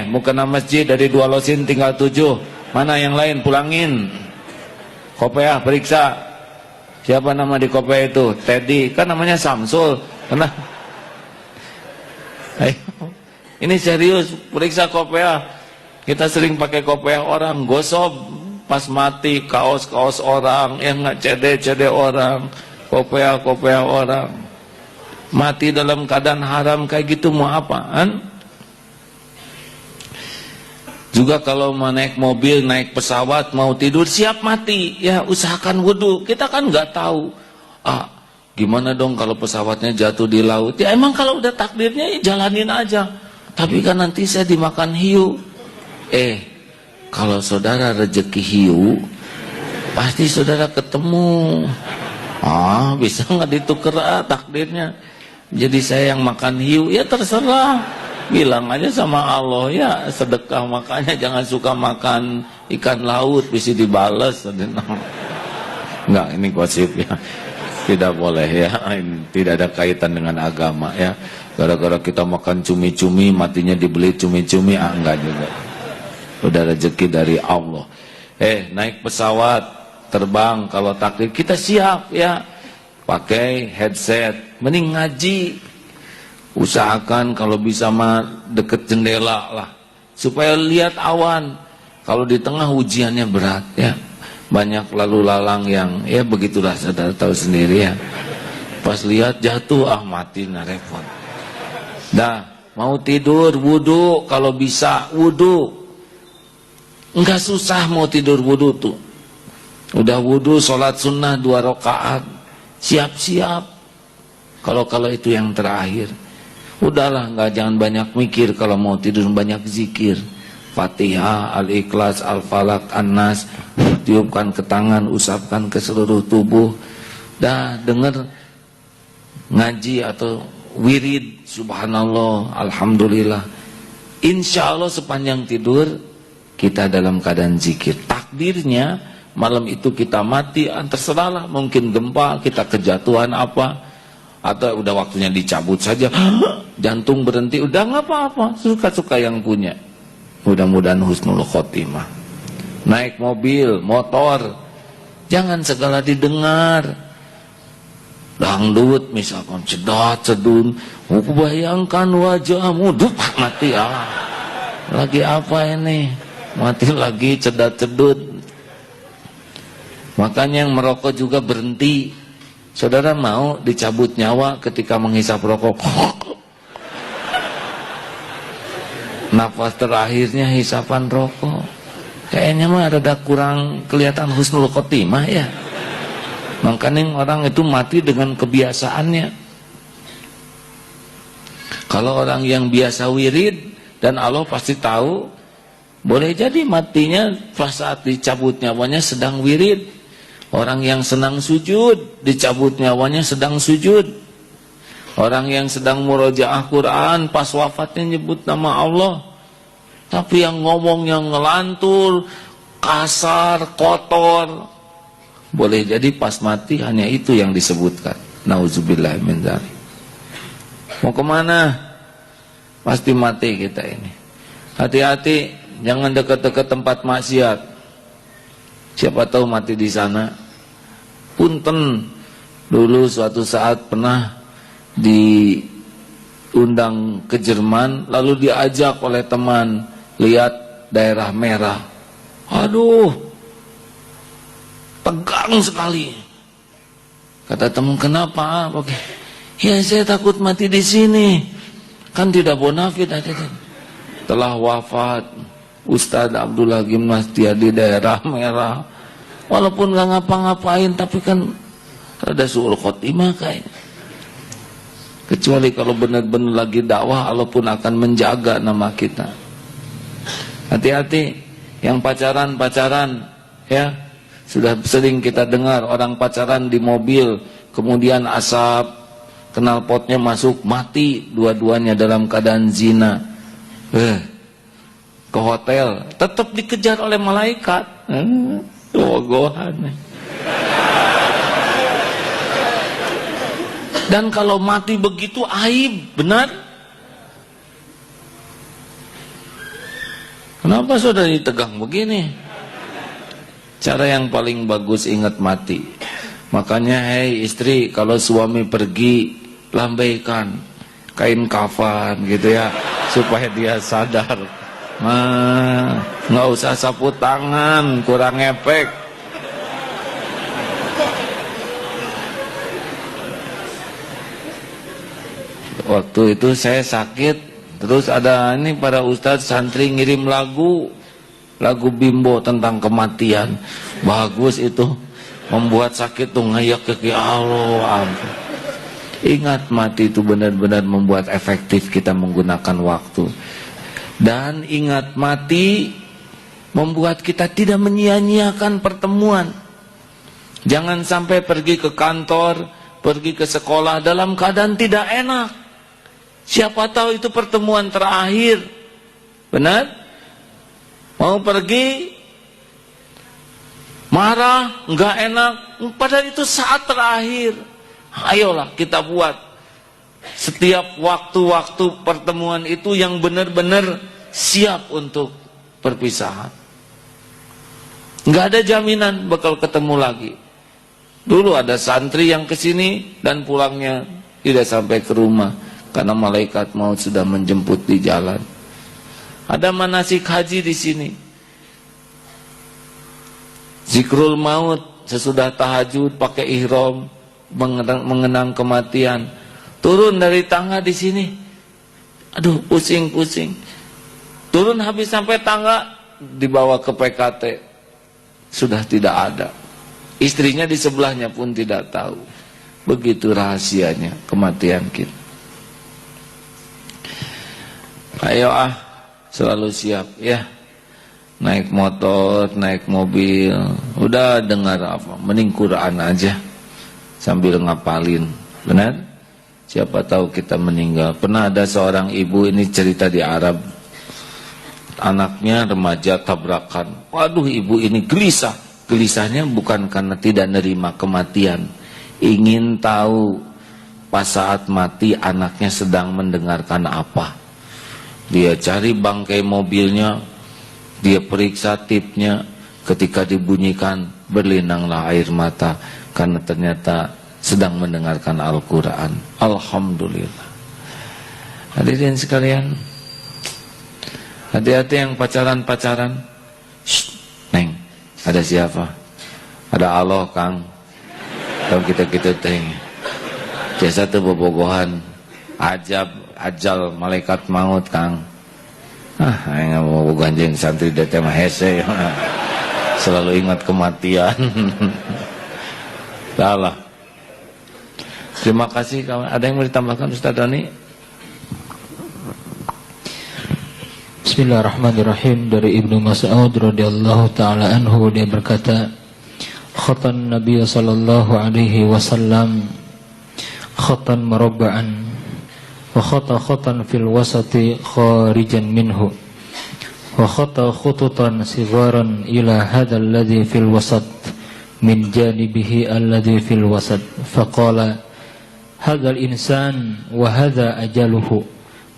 Mau kena masjid dari 2 losin tinggal 7. Mana yang lain, pulangin. Kopiah periksa. Siapa nama di kopiah itu? Teddy. Kan namanya Samsul. Kenapa? Ini serius, periksa kopiah. Kita sering pakai kopiah orang, gosok pas mati kaos-kaos orang, yang nggak cede orang, kopiah orang. Mati dalam keadaan haram kayak gitu mau apaan? Juga kalau mau naik mobil, naik pesawat, mau tidur, siap mati. Ya usahakan wudu. Kita kan nggak tahu. Gimana dong kalau pesawatnya jatuh di laut? Ya emang kalau udah takdirnya jalanin aja. Tapi kan nanti saya dimakan hiu. Kalau saudara rezeki hiu, pasti saudara ketemu. Bisa nggak ditukar takdirnya? Jadi saya yang makan hiu, ya terserah. Bilang aja sama Allah, ya sedekah, makanya jangan suka makan ikan laut, bisa dibales. Enggak, ini gosip ya. Tidak boleh ya, tidak ada kaitan dengan agama ya. Gara-gara kita makan cumi-cumi, matinya dibeli cumi-cumi, enggak juga. Udah rezeki dari Allah. Naik pesawat, terbang, kalau takdir kita siap ya. pakai headset, mending ngaji. Usahakan kalau bisa mah deket jendela lah, supaya lihat awan. Kalau di tengah ujiannya berat ya, banyak lalu lalang yang ya begitulah, saudara tahu sendiri ya. Pas lihat jatuh, mati, nah repot. Dah, mau tidur wudu, kalau bisa wudu. Enggak susah mau tidur wudu tuh. Udah wudu, sholat sunnah 2 rakaat, siap-siap. Kalau itu yang terakhir. Udahlah, jangan banyak mikir. Kalau mau tidur banyak zikir, Fatihah, Al-Ikhlas, Al-Falaq, An-Nas, tiupkan ke tangan, usapkan ke seluruh tubuh. Dah, dengar ngaji atau wirid, subhanallah, alhamdulillah. Insya Allah sepanjang tidur kita dalam keadaan zikir. Takdirnya malam itu kita mati, terserahlah, mungkin gempa, kita kejatuhan apa, atau udah waktunya dicabut saja, jantung berhenti, udah nggak apa-apa, suka-suka yang punya. Mudah-mudahan husnul khotimah. Naik mobil, motor, jangan segala didengar. Dangdut misalkan, cedat, cedun, bayangkan wajahmu, mati lagi apa ini, mati lagi, cedat, cedut. Makanya yang merokok juga berhenti. Saudara mau dicabut nyawa ketika menghisap rokok? Nafas terakhirnya hisapan rokok. Kayaknya mah rada kurang kelihatan husnul khotimah ya. Makanya orang itu mati dengan kebiasaannya. Kalau orang yang biasa wirid dan Allah pasti tahu, boleh jadi matinya pas saat dicabut nyawanya sedang wirid. Orang yang senang sujud, dicabut nyawanya sedang sujud. Orang yang sedang murojaah Quran, pas wafatnya nyebut nama Allah. Tapi yang ngomong yang ngelantur, kasar, kotor, boleh jadi pas mati hanya itu yang disebutkan. Nauzubillah min dzalik. Mau kemana? Pasti mati kita ini. Hati-hati, jangan dekat-dekat tempat maksiat. Siapa tahu mati di sana. Punten, dulu suatu saat pernah diundang ke Jerman, lalu diajak oleh teman lihat daerah merah. Aduh, tegang sekali. Kata teman, kenapa? Oke. Ya saya takut mati di sini. Kan tidak bonafit. Telah wafat Ustadz Abdullah Gimnastia di daerah merah. Walaupun gak ngapa-ngapain, tapi kan ada suul khotimah kayaknya. Kecuali kalau benar-benar lagi dakwah, Allah pun akan menjaga nama kita. Hati-hati yang pacaran ya. Sudah sering kita dengar orang pacaran di mobil, kemudian asap knalpotnya masuk, mati dua-duanya dalam keadaan zina. Ke hotel, tetap dikejar oleh malaikat. Gohan. Dan kalau mati begitu aib, benar? Kenapa saudara ditegang begini? Cara yang paling bagus ingat mati. Makanya hei istri, kalau suami pergi, lambaikan kain kafan gitu ya, supaya dia sadar. Nggak usah sapu tangan, kurang efek. Waktu itu saya sakit, terus ada ini para ustadz santri ngirim lagu Bimbo tentang kematian. Bagus itu, membuat sakit tuh ngayak ke Allah. Ingat mati itu benar-benar membuat efektif kita menggunakan waktu. Dan ingat mati membuat kita tidak menyia-nyiakan pertemuan. Jangan sampai pergi ke kantor, pergi ke sekolah dalam keadaan tidak enak. Siapa tahu itu pertemuan terakhir. Benar? Mau pergi, marah, enggak enak, padahal itu saat terakhir. Ayolah kita buat setiap waktu-waktu pertemuan itu yang benar-benar siap untuk perpisahan. Nggak ada jaminan bakal ketemu lagi. Dulu ada santri yang kesini dan pulangnya tidak sampai ke rumah karena malaikat maut sudah menjemput di jalan. Ada manasik haji di sini. Zikrul maut sesudah tahajud pakai ihram mengenang kematian. Turun dari tangga di sini. Aduh, pusing-pusing. Turun habis sampai tangga dibawa ke PKT. Sudah tidak ada. Istrinya di sebelahnya pun tidak tahu. Begitu rahasianya kematian kita. Ayo selalu siap ya. Naik motor, naik mobil, udah dengar apa? Mending Quran aja sambil ngapalin. Benar? Siapa tahu kita meninggal. Pernah ada seorang ibu, ini cerita di Arab. Anaknya remaja tabrakan. Waduh, ibu ini gelisah. Gelisahnya bukan karena tidak nerima kematian, ingin tahu pas saat mati anaknya sedang mendengarkan apa. Dia cari bangkai mobilnya, dia periksa tipnya. Ketika dibunyikan, berlinanglah air mata karena ternyata sedang mendengarkan Al-Quran. Alhamdulillah. Hadirin sekalian, hati-hati yang pacaran-pacaran. Neng, ada siapa? Ada Allah, Kang. Kalau kita teng. Biasa tuh bobogohan. Ajal malaikat maut, Kang. Ayo mau ganjeng santri dete mah hese. Selalu ingat kematian. Salah. Terima kasih kawan. Ada yang mau ditambahkan Ustaz Doni? Bismillahirrahmanirrahim. Dari Ibnu Mas'ud radhiyallahu taala anhu, dia berkata, khatan Nabi sallallahu alaihi wasallam khatan murabba'an wa khatan fil wasati kharijan minhu wa khututan sigharan ila hadzal ladzi fil wasat min janibihi alladzi fil wasat faqala hadzal insan wa hadza ajaluhu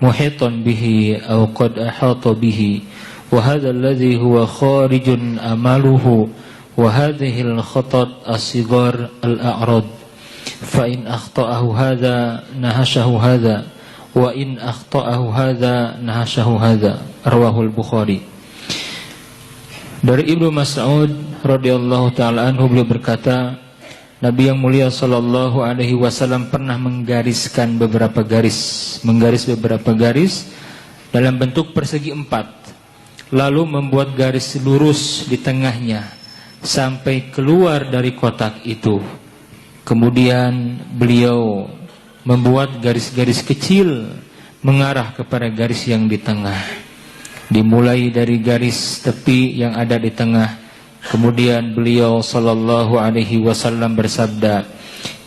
muhitan bihi aw qad ahata bihi wa hadha alladhi huwa kharijun amaluhu wa hadhihi al-khatat as-sighar al-a'rad fa in akhta'ahu hadha nahashahu hadha wa in akhta'ahu hadha nahashahu hadha. Rawahu al-Bukhari. Dari Ibnu Mas'ud radhiyallahu taala anhu, beliau berkata, Nabi yang mulia sallallahu alaihi wasallam pernah menggaris beberapa garis dalam bentuk persegi 4, lalu membuat garis lurus di tengahnya sampai keluar dari kotak itu. Kemudian beliau membuat garis-garis kecil mengarah kepada garis yang di tengah. Dimulai dari garis tepi yang ada di tengah. Kemudian beliau sallallahu alaihi wasallam bersabda,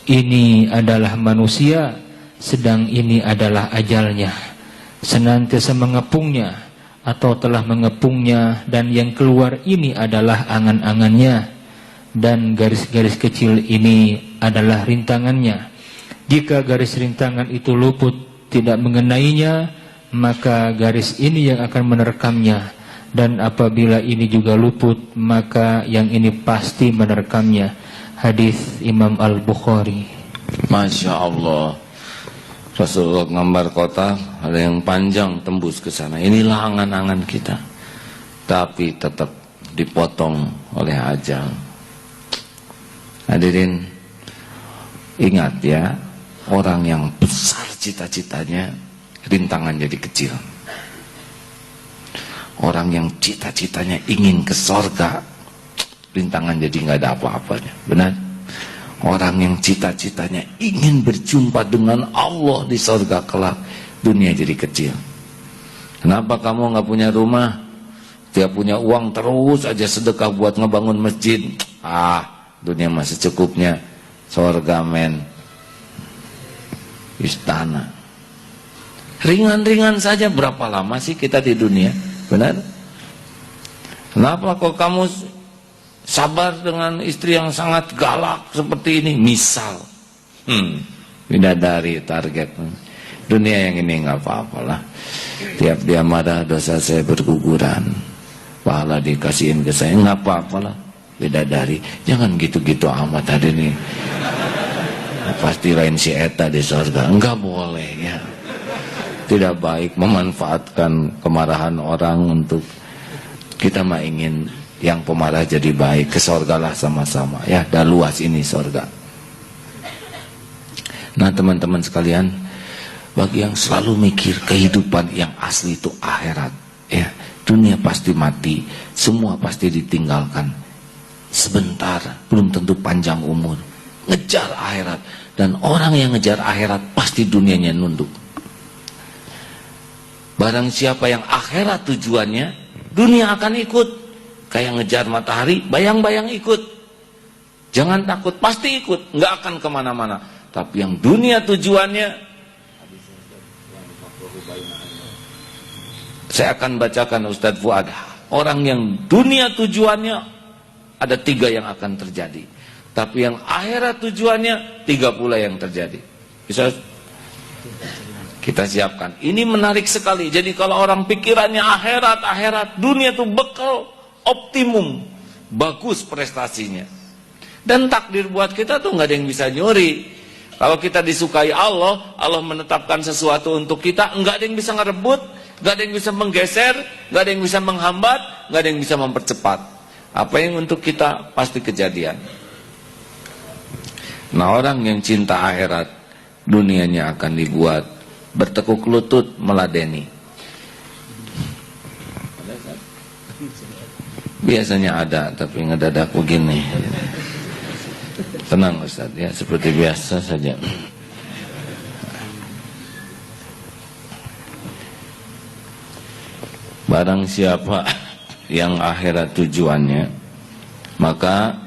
ini adalah manusia, sedang ini adalah ajalnya. Senantiasa mengepungnya atau telah mengepungnya, dan yang keluar ini adalah angan-angannya, dan garis-garis kecil ini adalah rintangannya. Jika garis rintangan itu luput tidak mengenainya, maka garis ini yang akan menerkamnya. Dan apabila ini juga luput, maka yang ini pasti menerkamnya. Hadis Imam Al-Bukhari. Masya Allah. Rasulullah gambar kotak, ada yang panjang tembus ke sana. Inilah angan-angan kita, tapi tetap dipotong oleh ajal. Hadirin, ingat ya, orang yang besar cita-citanya, rintangan jadi kecil. Orang yang cita-citanya ingin ke sorga, rintangan jadi nggak ada apa-apanya. Benar? Orang yang cita-citanya ingin berjumpa dengan Allah di sorga kelak, dunia jadi kecil. Kenapa kamu nggak punya rumah? Dia punya uang terus aja sedekah buat ngebangun masjid. Dunia masih cukupnya. Sorga men, istana. Ringan-ringan saja. Berapa lama sih kita di dunia? Benar? Kenapa kok kamu sabar dengan istri yang sangat galak seperti ini? Misal bidadari target. Dunia yang ini nggak apa-apalah. Tiap dia marah, dosa saya berguguran, pahala dikasihin ke saya, nggak apa-apalah. bidadari. Jangan gitu-gitu amat tadi nih. Pasti lain si eta di surga. Enggak boleh ya. Tidak baik memanfaatkan kemarahan orang untuk kita mah ingin yang pemarah jadi baik. Ke surga lah sama-sama ya. Dah luas ini surga. Nah teman-teman sekalian, bagi yang selalu mikir kehidupan yang asli itu akhirat ya, dunia pasti mati, semua pasti ditinggalkan sebentar, belum tentu panjang umur. Ngejar akhirat, dan orang yang ngejar akhirat pasti dunianya nunduk. Barang siapa yang akhirat tujuannya, dunia akan ikut. Kayak ngejar matahari, bayang-bayang ikut. Jangan takut, pasti ikut, nggak akan kemana-mana. Tapi yang dunia tujuannya, saya akan bacakan Ustadz Fuad. Orang yang dunia tujuannya ada 3 yang akan terjadi. Tapi yang akhirat tujuannya 3 pula yang terjadi. Bisa kita siapkan. Ini menarik sekali. Jadi kalau orang pikirannya akhirat, dunia itu bekal optimum, bagus prestasinya. Dan takdir buat kita tuh nggak ada yang bisa nyuri. Kalau kita disukai Allah, Allah menetapkan sesuatu untuk kita, nggak ada yang bisa ngerebut, nggak ada yang bisa menggeser, nggak ada yang bisa menghambat, nggak ada yang bisa mempercepat. Apa yang untuk kita pasti kejadian. Nah orang yang cinta akhirat, dunianya akan dibuat bertekuk lutut meladeni. Biasanya ada, tapi ngedadak begini. Tenang Ustaz ya, seperti biasa saja. Barang siapa yang akhirat tujuannya, maka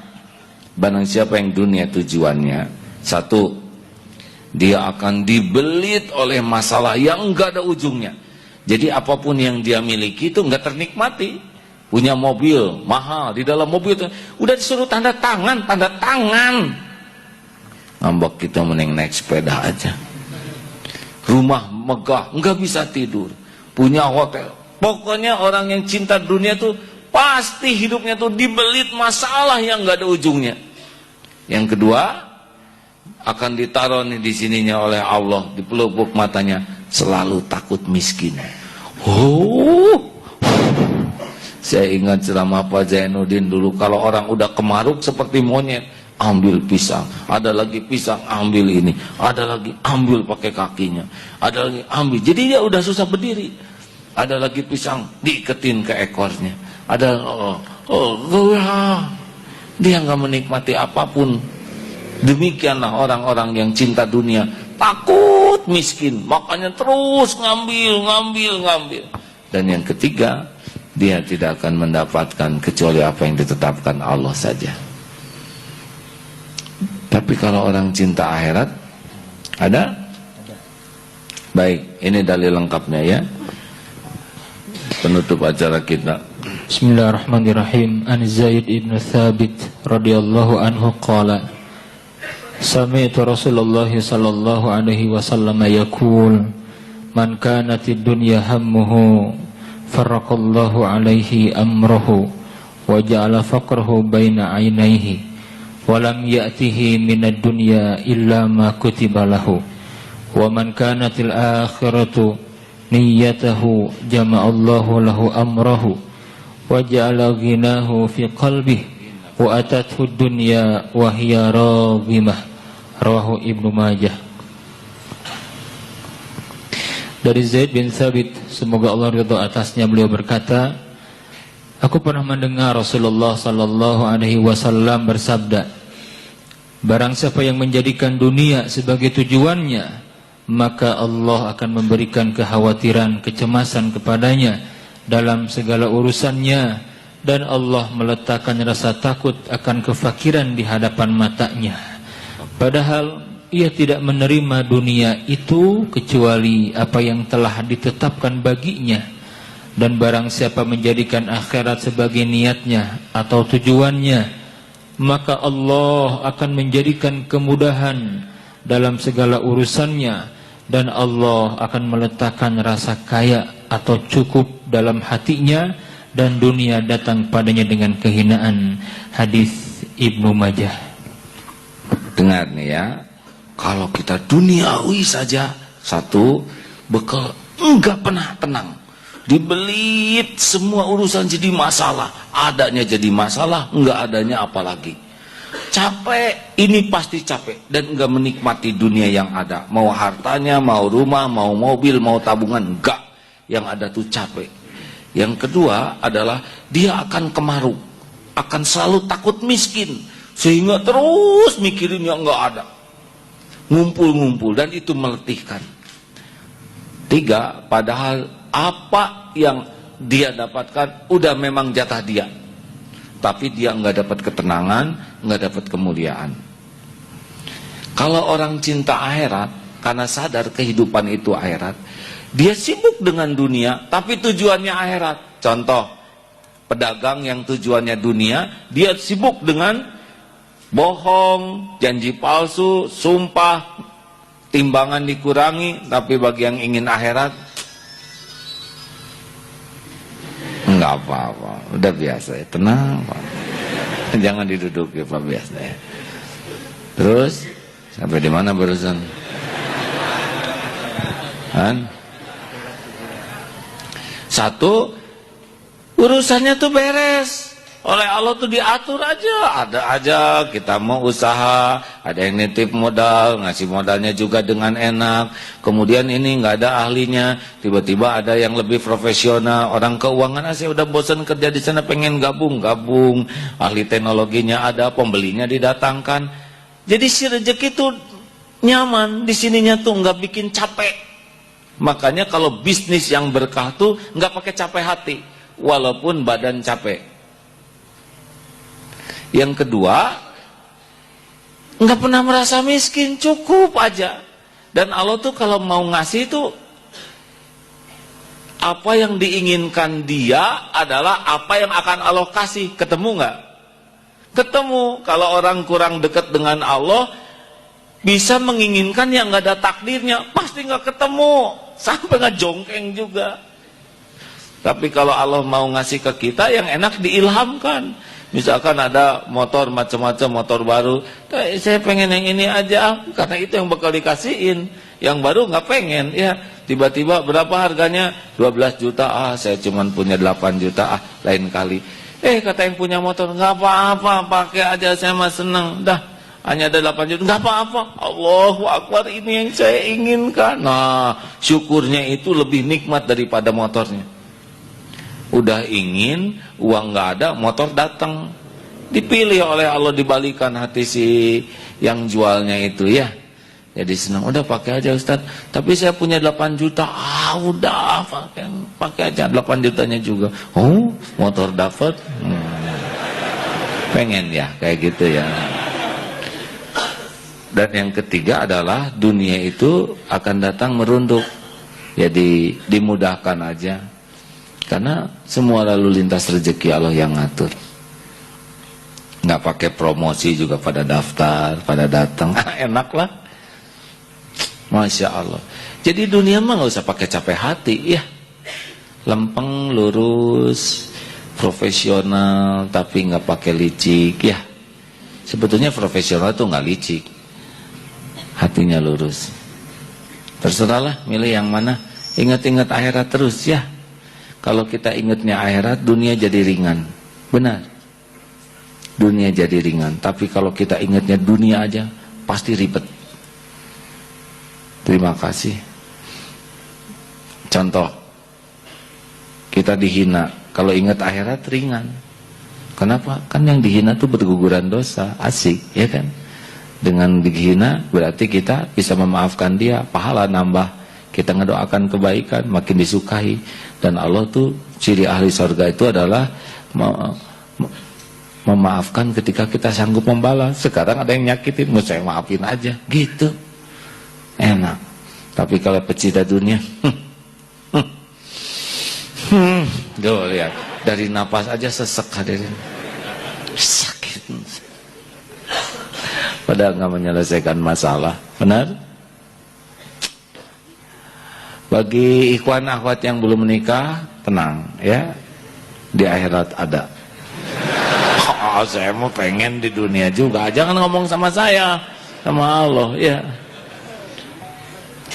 barang siapa yang dunia tujuannya, 1, dia akan dibelit oleh masalah yang enggak ada ujungnya. Jadi apapun yang dia miliki itu enggak ternikmati. Punya mobil mahal, di dalam mobil itu udah disuruh tanda tangan. Ngambek kita mending naik sepeda aja. Rumah megah, enggak bisa tidur. Punya hotel. Pokoknya orang yang cinta dunia tuh pasti hidupnya tuh dibelit masalah yang enggak ada ujungnya. Yang kedua, akan ditaruh nih di sininya oleh Allah, di pelupuk matanya, selalu takut miskin. Saya ingat ceramah Pak Zainuddin dulu, kalau orang udah kemaruk seperti monyet, ambil pisang, ada lagi pisang, ambil ini, ada lagi ambil pakai kakinya, ada lagi ambil, jadi dia udah susah berdiri. Ada lagi pisang, diiketin ke ekornya, ada dia nggak menikmati apapun. Demikianlah orang-orang yang cinta dunia, takut miskin, makanya terus ngambil. Dan yang ketiga, dia tidak akan mendapatkan kecuali apa yang ditetapkan Allah saja. Tapi kalau orang cinta akhirat, ada? Baik, ini dalil lengkapnya ya. Penutup acara kita. Bismillahirrahmanirrahim. An Zaid ibn Thabit radhiyallahu anhu qala, sami'tu Rasulullah sallallahu alaihi wasallam yaqul, man kanatid dunya hammuhu farraqallahu alaihi amrahu wa ja'ala faqrahu baina aynayhi wa lam ya'tihi minad dunya illa ma kutiba lahu wa man kanatil akhiratu niyyatahu jama'allahu lahu amrahu wa ja'ala ghinahu fi qalbihi wa atathu dunya wa hiya raghimah. Rawahu Ibnu Majah. Dari Zaid bin Thabit, semoga Allah ridha atasnya, beliau berkata, aku pernah mendengar Rasulullah sallallahu alaihi wasallam bersabda, barang siapa yang menjadikan dunia sebagai tujuannya, maka Allah akan memberikan kekhawatiran, kecemasan kepadanya dalam segala urusannya, dan Allah meletakkan rasa takut akan kefakiran di hadapan matanya. Padahal ia tidak menerima dunia itu kecuali apa yang telah ditetapkan baginya. Dan barang siapa menjadikan akhirat sebagai niatnya atau tujuannya, maka Allah akan menjadikan kemudahan dalam segala urusannya, dan Allah akan meletakkan rasa kaya atau cukup dalam hatinya, dan dunia datang padanya dengan kehinaan. Hadis Ibnu Majah. Dengar nih ya, kalau kita duniawi saja, satu, bekal enggak pernah tenang, dibelit semua urusan jadi masalah, adanya jadi masalah, enggak adanya apalagi. Capek, ini pasti capek dan enggak menikmati dunia yang ada. Mau hartanya, mau rumah, mau mobil, mau tabungan, enggak. Yang ada tuh capek. Yang kedua adalah dia akan kemaruk, akan selalu takut miskin, sehingga terus mikirin yang enggak ada, ngumpul-ngumpul, dan itu meletihkan. Tiga, padahal apa yang dia dapatkan udah memang jatah dia, tapi dia nggak dapat ketenangan, nggak dapat kemuliaan. Kalau orang cinta akhirat, karena sadar kehidupan itu akhirat, dia sibuk dengan dunia, tapi tujuannya akhirat. Contoh, pedagang yang tujuannya dunia, dia sibuk dengan bohong, janji palsu, sumpah, timbangan dikurangi, tapi bagi yang ingin akhirat, enggak apa-apa, udah biasa ya, tenang Pak. Jangan diduduki Pak, biasa ya. Terus sampai di mana barusan? Kan? Satu, urusannya tuh beres. Oleh Allah tuh diatur aja, ada aja kita mau usaha, ada yang nitip modal, ngasih modalnya juga dengan enak. Kemudian ini nggak ada ahlinya, tiba-tiba ada yang lebih profesional, orang keuangan, saya udah bosan kerja di sana, pengen gabung, ahli teknologinya ada, pembelinya didatangkan. Jadi si rezeki itu nyaman, di sininya tuh nggak bikin capek. Makanya kalau bisnis yang berkah tuh nggak pakai capek hati, walaupun badan capek. Yang kedua, nggak pernah merasa miskin, cukup aja. Dan Allah tuh kalau mau ngasih itu, apa yang diinginkan dia adalah apa yang akan Allah kasih. Ketemu nggak? Ketemu. Kalau orang kurang dekat dengan Allah, bisa menginginkan yang nggak ada takdirnya, pasti nggak ketemu, sampai ngejongkeng juga. Tapi kalau Allah mau ngasih ke kita, yang enak diilhamkan. Misalkan ada motor macam-macam, motor baru, saya pengen yang ini aja, karena itu yang bakal dikasihin. Yang baru nggak pengen, ya tiba-tiba berapa harganya? 12 juta, saya cuman punya 8 juta, lain kali. Kata yang punya motor, nggak apa-apa, pakai aja, saya mah seneng, dah hanya ada 8 juta, nggak apa-apa. Allahu Akbar, ini yang saya inginkan. Nah, syukurnya itu lebih nikmat daripada motornya. Udah ingin, uang nggak ada, motor datang, dipilih oleh Allah, dibalikan hati si yang jualnya itu, ya. Jadi senang, udah pakai aja Ustaz, tapi saya punya 8 juta, udah pakai aja 8 jutanya juga. Oh, motor dapat, pengen ya kayak gitu ya. Dan yang ketiga adalah dunia itu akan datang merunduk, jadi dimudahkan aja. Karena semua lalu lintas rezeki Allah yang ngatur. Nggak pakai promosi juga, pada daftar, pada datang, enak lah. Masya Allah. Jadi dunia mah nggak usah pakai capek hati, ya. Lempeng, lurus, profesional, tapi nggak pakai licik, ya. Sebetulnya profesional tuh nggak licik, hatinya lurus. Terserahlah, milih yang mana. Ingat-ingat akhirat terus, ya. Kalau kita ingatnya akhirat, dunia jadi ringan. Benar, dunia jadi ringan. Tapi kalau kita ingatnya dunia aja, pasti ribet. Terima kasih. Contoh, kita dihina, kalau ingat akhirat ringan. Kenapa? Kan yang dihina tuh berguguran dosa, asik, ya kan? Dengan dihina berarti kita bisa memaafkan dia, pahala nambah. Kita ngedoakan kebaikan, makin disukai. Dan Allah tuh, ciri ahli surga itu adalah memaafkan ketika kita sanggup membalas. Sekarang ada yang nyakitin, mau saya maafin aja, gitu, enak. Tapi kalau pecinta dunia, tuh lihat, dari napas aja sesek hadirin, sakit, padahal nggak menyelesaikan masalah. Benar? Bagi ikhwan akhwat yang belum menikah, tenang, ya. di akhirat ada. Oh, saya mau pengen di dunia juga. Jangan ngomong sama saya, sama Allah ya.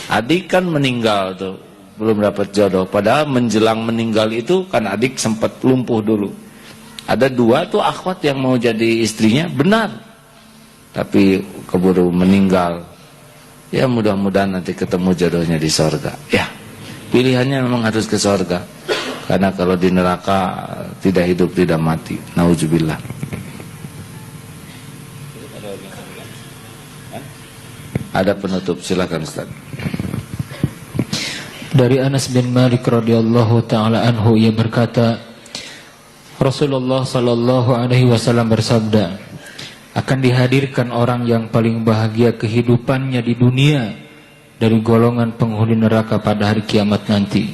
Adik kan meninggal tuh, belum dapat jodoh. Padahal menjelang meninggal itu kan adik sempat lumpuh dulu. Ada 2 tuh akhwat yang mau jadi istrinya, benar. Tapi keburu meninggal. Ya mudah-mudahan nanti ketemu jodohnya di sorga. Ya, pilihannya memang harus ke sorga. Karena kalau di neraka tidak hidup, tidak mati. Nauzubillah. Ada penutup, silakan Ustaz. Dari Anas bin Malik radhiyallahu taala anhu, ia berkata, Rasulullah sallallahu alaihi wasallam bersabda, akan dihadirkan orang yang paling bahagia kehidupannya di dunia dari golongan penghuni neraka pada hari kiamat nanti.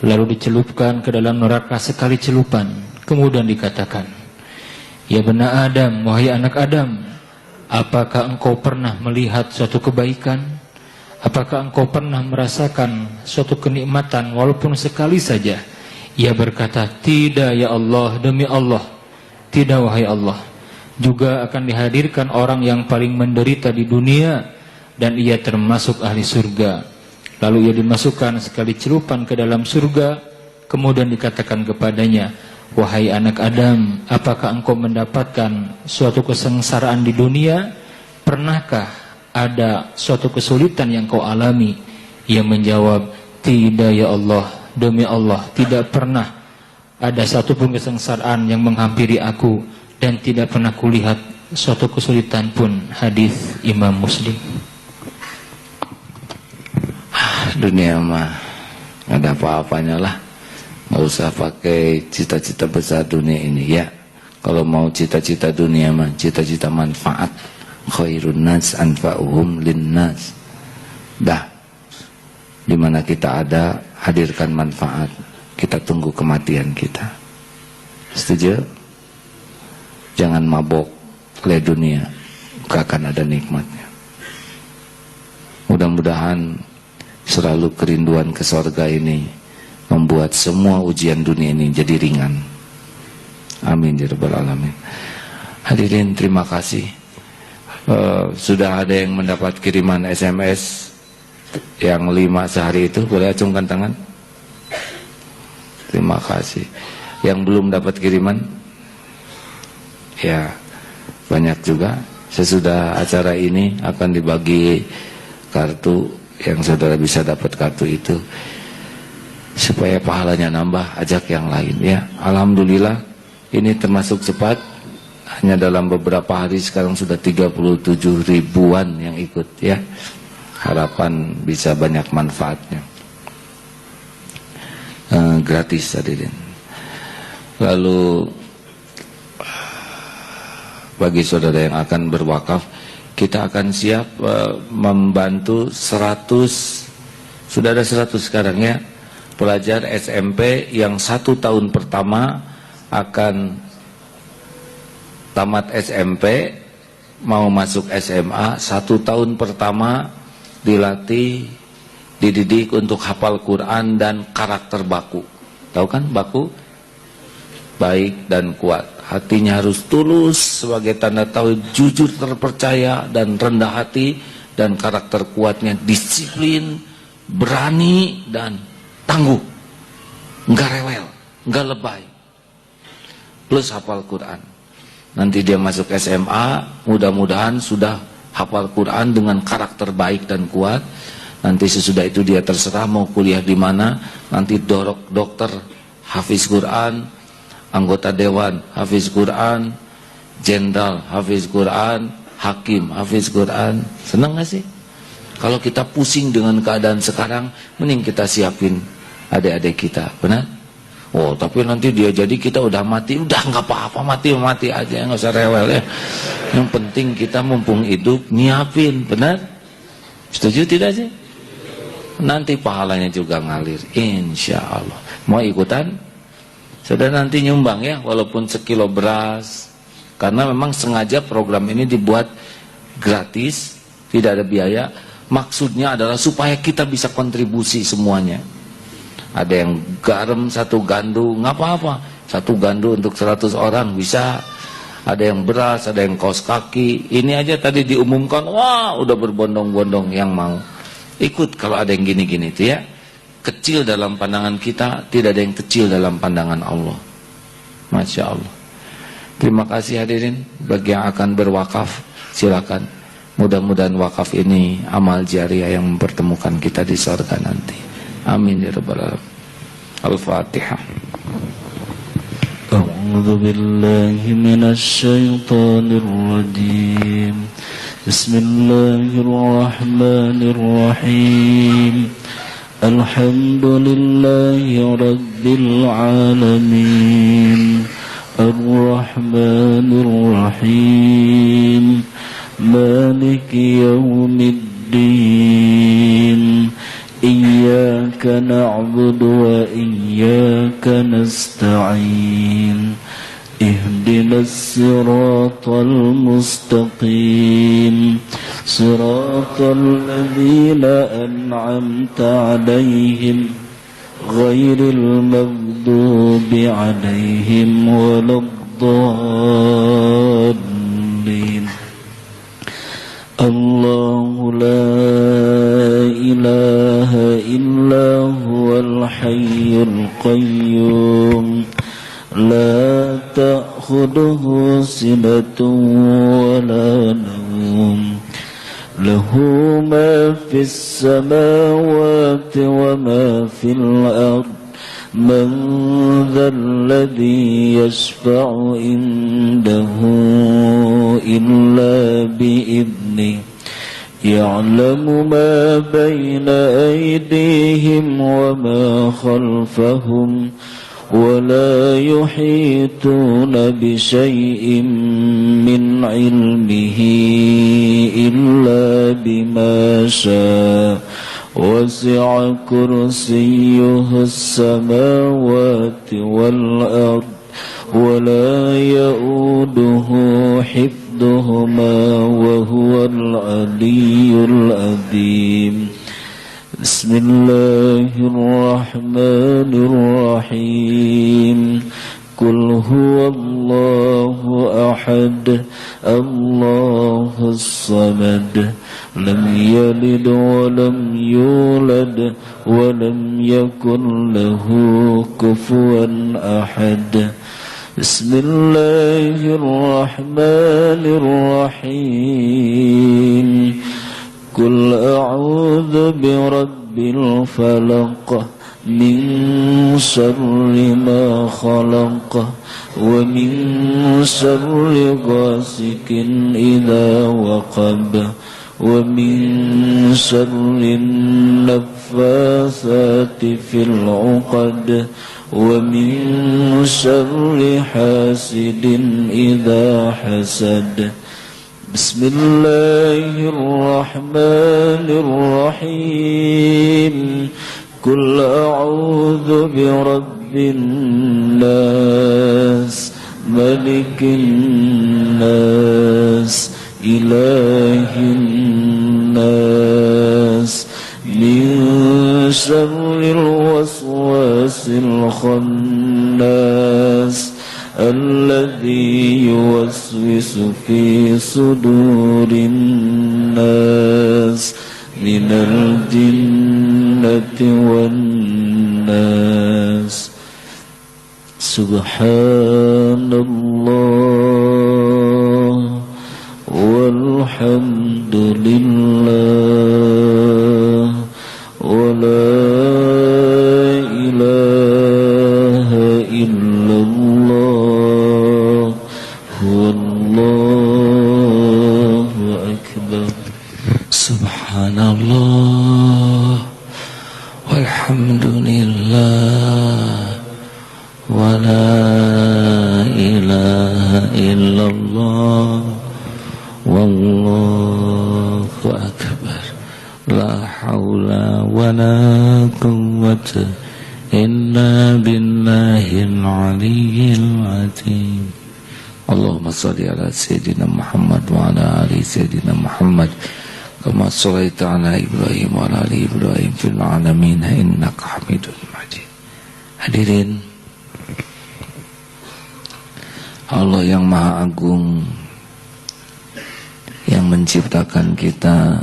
Lalu dicelupkan ke dalam neraka sekali celupan. Kemudian dikatakan, ya bena Adam, wahai anak Adam, apakah engkau pernah melihat suatu kebaikan? Apakah engkau pernah merasakan suatu kenikmatan walaupun sekali saja? Ia berkata, tidak ya Allah, demi Allah, tidak wahai Allah. Juga akan dihadirkan orang yang paling menderita di dunia, dan ia termasuk ahli surga. Lalu ia dimasukkan sekali celupan ke dalam surga. Kemudian dikatakan kepadanya, wahai anak Adam, apakah engkau mendapatkan suatu kesengsaraan di dunia? Pernahkah ada suatu kesulitan yang kau alami? Ia menjawab, tidak ya Allah, demi Allah, tidak pernah ada satupun kesengsaraan yang menghampiri aku, dan tidak pernah kulihat suatu kesulitan pun. Hadis Imam Muslim. Dunia mah nggak ada apa-apanya lah. Nggak usah pakai cita-cita besar dunia ini ya. Kalau mau cita-cita dunia mah cita-cita manfaat. Khairun nas anfa'uhum linnas. Dah, dimana kita ada, hadirkan manfaat. Kita tunggu kematian kita. Setuju? Jangan mabok oleh dunia, gak akan ada nikmatnya. Mudah-mudahan selalu kerinduan ke sorga ini membuat semua ujian dunia ini jadi ringan. Amin ya rabbal alamin. Hadirin, terima kasih. Sudah ada yang mendapat kiriman SMS yang 5 sehari itu, boleh acungkan tangan. Terima kasih. Yang belum dapat kiriman, ya banyak juga. Sesudah acara ini akan dibagi kartu, yang saudara bisa dapat kartu itu supaya pahalanya nambah. Ajak yang lain ya. Alhamdulillah ini termasuk cepat. Hanya dalam beberapa hari sekarang sudah 37 ribuan yang ikut ya. Harapan bisa banyak manfaatnya. Gratis hadirin. Lalu bagi saudara yang akan berwakaf, kita akan siap membantu 100, sudah ada 100 sekarang ya, pelajar SMP yang 1 tahun pertama akan tamat SMP, mau masuk SMA, 1 tahun pertama dilatih, dididik untuk hafal Quran dan karakter baku. Tahu kan baku? Baik dan kuat. Hatinya harus tulus sebagai tanda tauhid, jujur, terpercaya dan rendah hati, dan karakter kuatnya disiplin, berani dan tangguh. Enggak rewel, enggak lebay. Plus hafal Quran. Nanti dia masuk SMA, mudah-mudahan sudah hafal Quran dengan karakter baik dan kuat. Nanti sesudah itu dia terserah mau kuliah di mana. Nanti dokter hafiz Quran, anggota dewan hafiz Quran, jenderal hafiz Quran, hakim hafiz Quran. Senang gak sih? Kalau kita pusing dengan keadaan sekarang, mending kita siapin adik-adik kita, benar? Oh, tapi nanti dia jadi kita udah mati, udah nggak apa-apa, mati aja, nggak usah rewel ya. Yang penting kita mumpung hidup nyiapin, benar? Setuju tidak sih? Nanti pahalanya juga ngalir, insya Allah. Mau ikutan? Sudah nanti nyumbang ya, walaupun sekilo beras. Karena memang sengaja program ini dibuat gratis, tidak ada biaya. Maksudnya adalah supaya kita bisa kontribusi semuanya. Ada yang garam 1 gandu, nggak apa-apa. Satu gandu untuk 100 orang bisa. Ada yang beras, ada yang kaos kaki. Ini aja tadi diumumkan, wah udah berbondong-bondong yang mau ikut. Kalau ada yang gini-gini itu ya, kecil dalam pandangan kita, tidak ada yang kecil dalam pandangan Allah. Masya Allah. Terima kasih hadirin. Bagi yang akan berwakaf, silakan. Mudah-mudahan wakaf ini amal jariah yang mempertemukan kita di surga nanti. Amin ya rabbal alamin. Al-Fatihah. أعوذ بالله من الشيطان الرجيم بسم الله الرحمن الرحيم الحمد لله رب العالمين الرحمن الرحيم مالك يوم الدين إياك نعبد وإياك نستعين اهدنا الصراط المستقيم صراط الذين أنعمت عليهم غير المغضوب عليهم ولا الضالين الله لا إله إلا هو الحي القيوم لا تأخذه سنة ولا نوم له ما في السماوات وما في الأرض من ذا الذي يشفع عنده إلا بإذنه يعلم ما بين أيديهم وما خلفهم ولا يحيطون بشيء من علمه إلا بما شاء وسع كرسيه السماوات والأرض ولا يؤوده حفظهما وهو العلي العظيم بسم الله الرحمن الرحيم قل هو الله أحد الله الصمد لم يلد ولم يولد ولم يكن له كفوا أحد بسم الله الرحمن الرحيم قل أعوذ برب الفلق من شر ما خلق ومن شر غاسق إذا وقب ومن شر النفاثات في العقد ومن شر حاسد إذا حسد بسم الله الرحمن الرحيم قل أعوذ برب الناس ملك الناس إله الناس من شر الوسواس الخناس الذي يوسوس في صدور الناس من الجنة والناس سبحان الله والحمد لله ولا إله إلا الله والله أكبر سبحان الله والحمد لله ولا إله إلا الله والله أكبر لا حول ولا قوة إلا بالله العلي العظيم اللهم صل على سيدنا محمد وعلى آل سيدنا محمد كما صليت على إبراهيم وعلى آل إبراهيم في العالمين إنك حميد مجيد. Hadirin, Allah yang Maha Agung, yang menciptakan kita,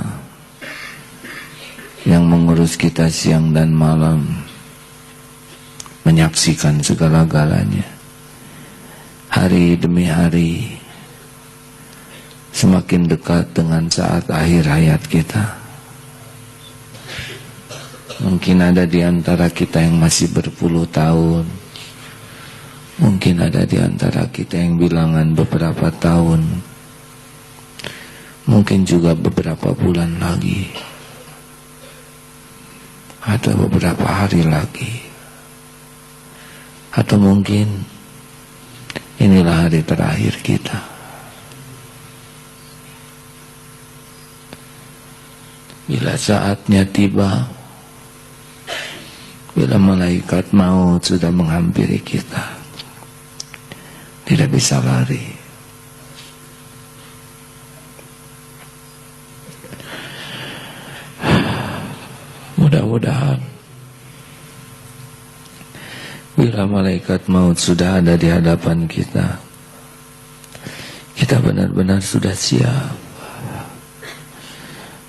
yang mengurus kita siang dan malam, menyaksikan segala-galanya. Hari demi hari, semakin dekat dengan saat akhir hayat kita. Mungkin ada di antara kita yang masih berpuluh tahun, mungkin ada di antara kita yang bilangan beberapa tahun, mungkin juga beberapa bulan lagi, atau beberapa hari lagi, atau mungkin inilah hari terakhir kita. Bila saatnya tiba, bila malaikat maut sudah menghampiri kita, tidak bisa lari. Mudah-mudahan bila malaikat maut sudah ada di hadapan kita, kita benar-benar sudah siap.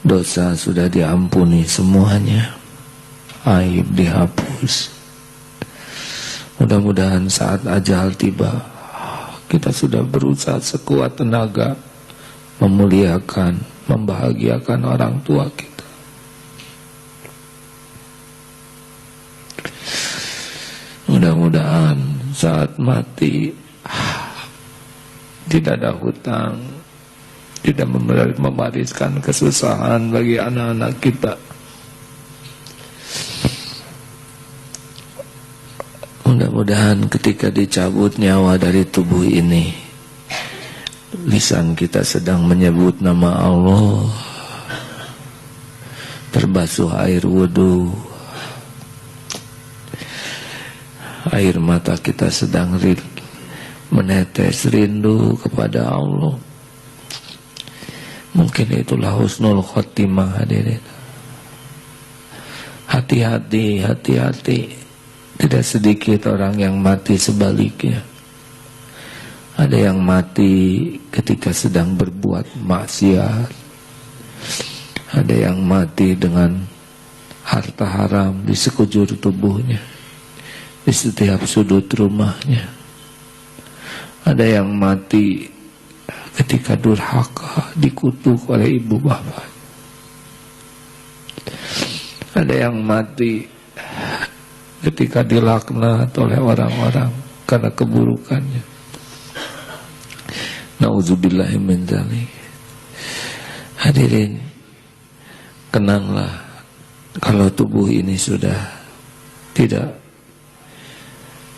Dosa sudah diampuni semuanya, aib dihapus. Mudah-mudahan saat ajal tiba, kita sudah berusaha sekuat tenaga memuliakan, membahagiakan orang tua kita. Mudah-mudahan saat mati tidak ada hutang, tidak mewariskan kesusahan bagi anak-anak kita. Mudah-mudahan ketika dicabut nyawa dari tubuh ini, lisan kita sedang menyebut nama Allah, terbasuh air wudu, air mata kita sedang menetes rindu kepada Allah. Mungkin itulah husnul khotimah, hadirin. Hati-hati, hati-hati. Tidak sedikit orang yang mati sebaliknya. Ada yang mati ketika sedang berbuat maksiat. Ada yang mati dengan harta haram di sekujur tubuhnya, di setiap sudut rumahnya. Ada yang mati ketika durhaka, dikutuk oleh ibu bapak. Ada yang mati ketika dilaknat oleh orang-orang karena keburukannya. Nauzubillahi min dzalik. Hadirin, kenanglah kalau tubuh ini sudah tidak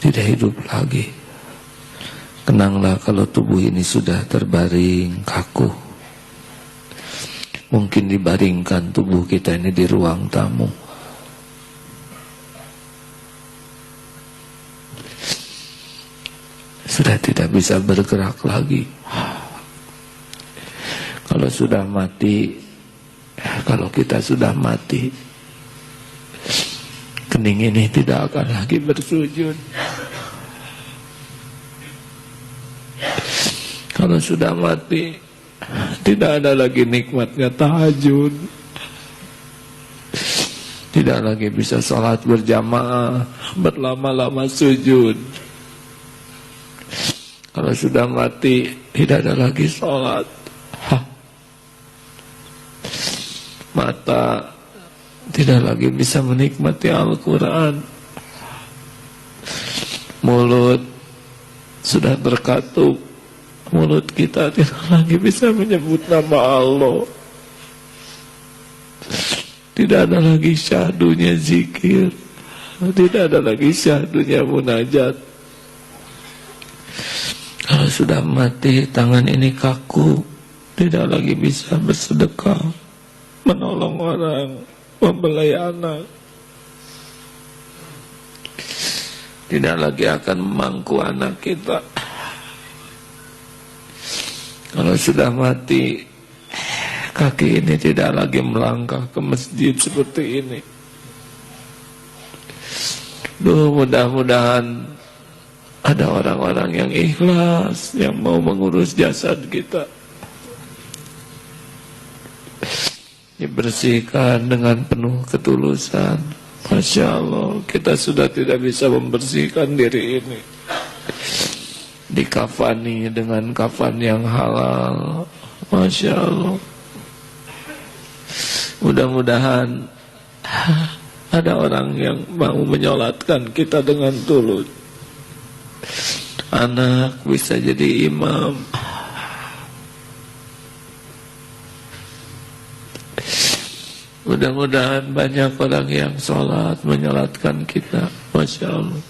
hidup lagi. Kenanglah kalau tubuh ini sudah terbaring kaku. Mungkin dibaringkan tubuh kita ini di ruang tamu. Sudah tidak bisa bergerak lagi. Kalau sudah mati, kalau kita sudah mati, kening ini tidak akan lagi bersujud. Kalau sudah mati, tidak ada lagi nikmatnya tahajud, tidak lagi bisa sholat berjamaah, berlama-lama sujud. Kalau sudah mati, tidak ada lagi sholat. Mata tidak lagi bisa menikmati Al-Quran. Mulut sudah terkatup. Mulut kita tidak lagi bisa menyebut nama Allah. Tidak ada lagi syahdunya zikir. Tidak ada lagi syahdunya munajat. Kalau sudah mati, tangan ini kaku, tidak lagi bisa bersedekah, menolong orang, membelai anak. Tidak lagi akan memangku anak kita. Kalau sudah mati, kaki ini tidak lagi melangkah ke masjid seperti ini. Mudah-mudahan Ada orang-orang yang ikhlas, yang mau mengurus jasad kita. Dibersihkan dengan penuh ketulusan. Masya Allah, kita sudah tidak bisa membersihkan diri ini. Dikafani dengan kafan yang halal. Masya Allah. Mudah-mudahan ada orang yang mau menyolatkan kita dengan tulus. Anak bisa jadi imam. Mudah-mudahan banyak orang yang sholat menyolatkan kita. Masya Allah.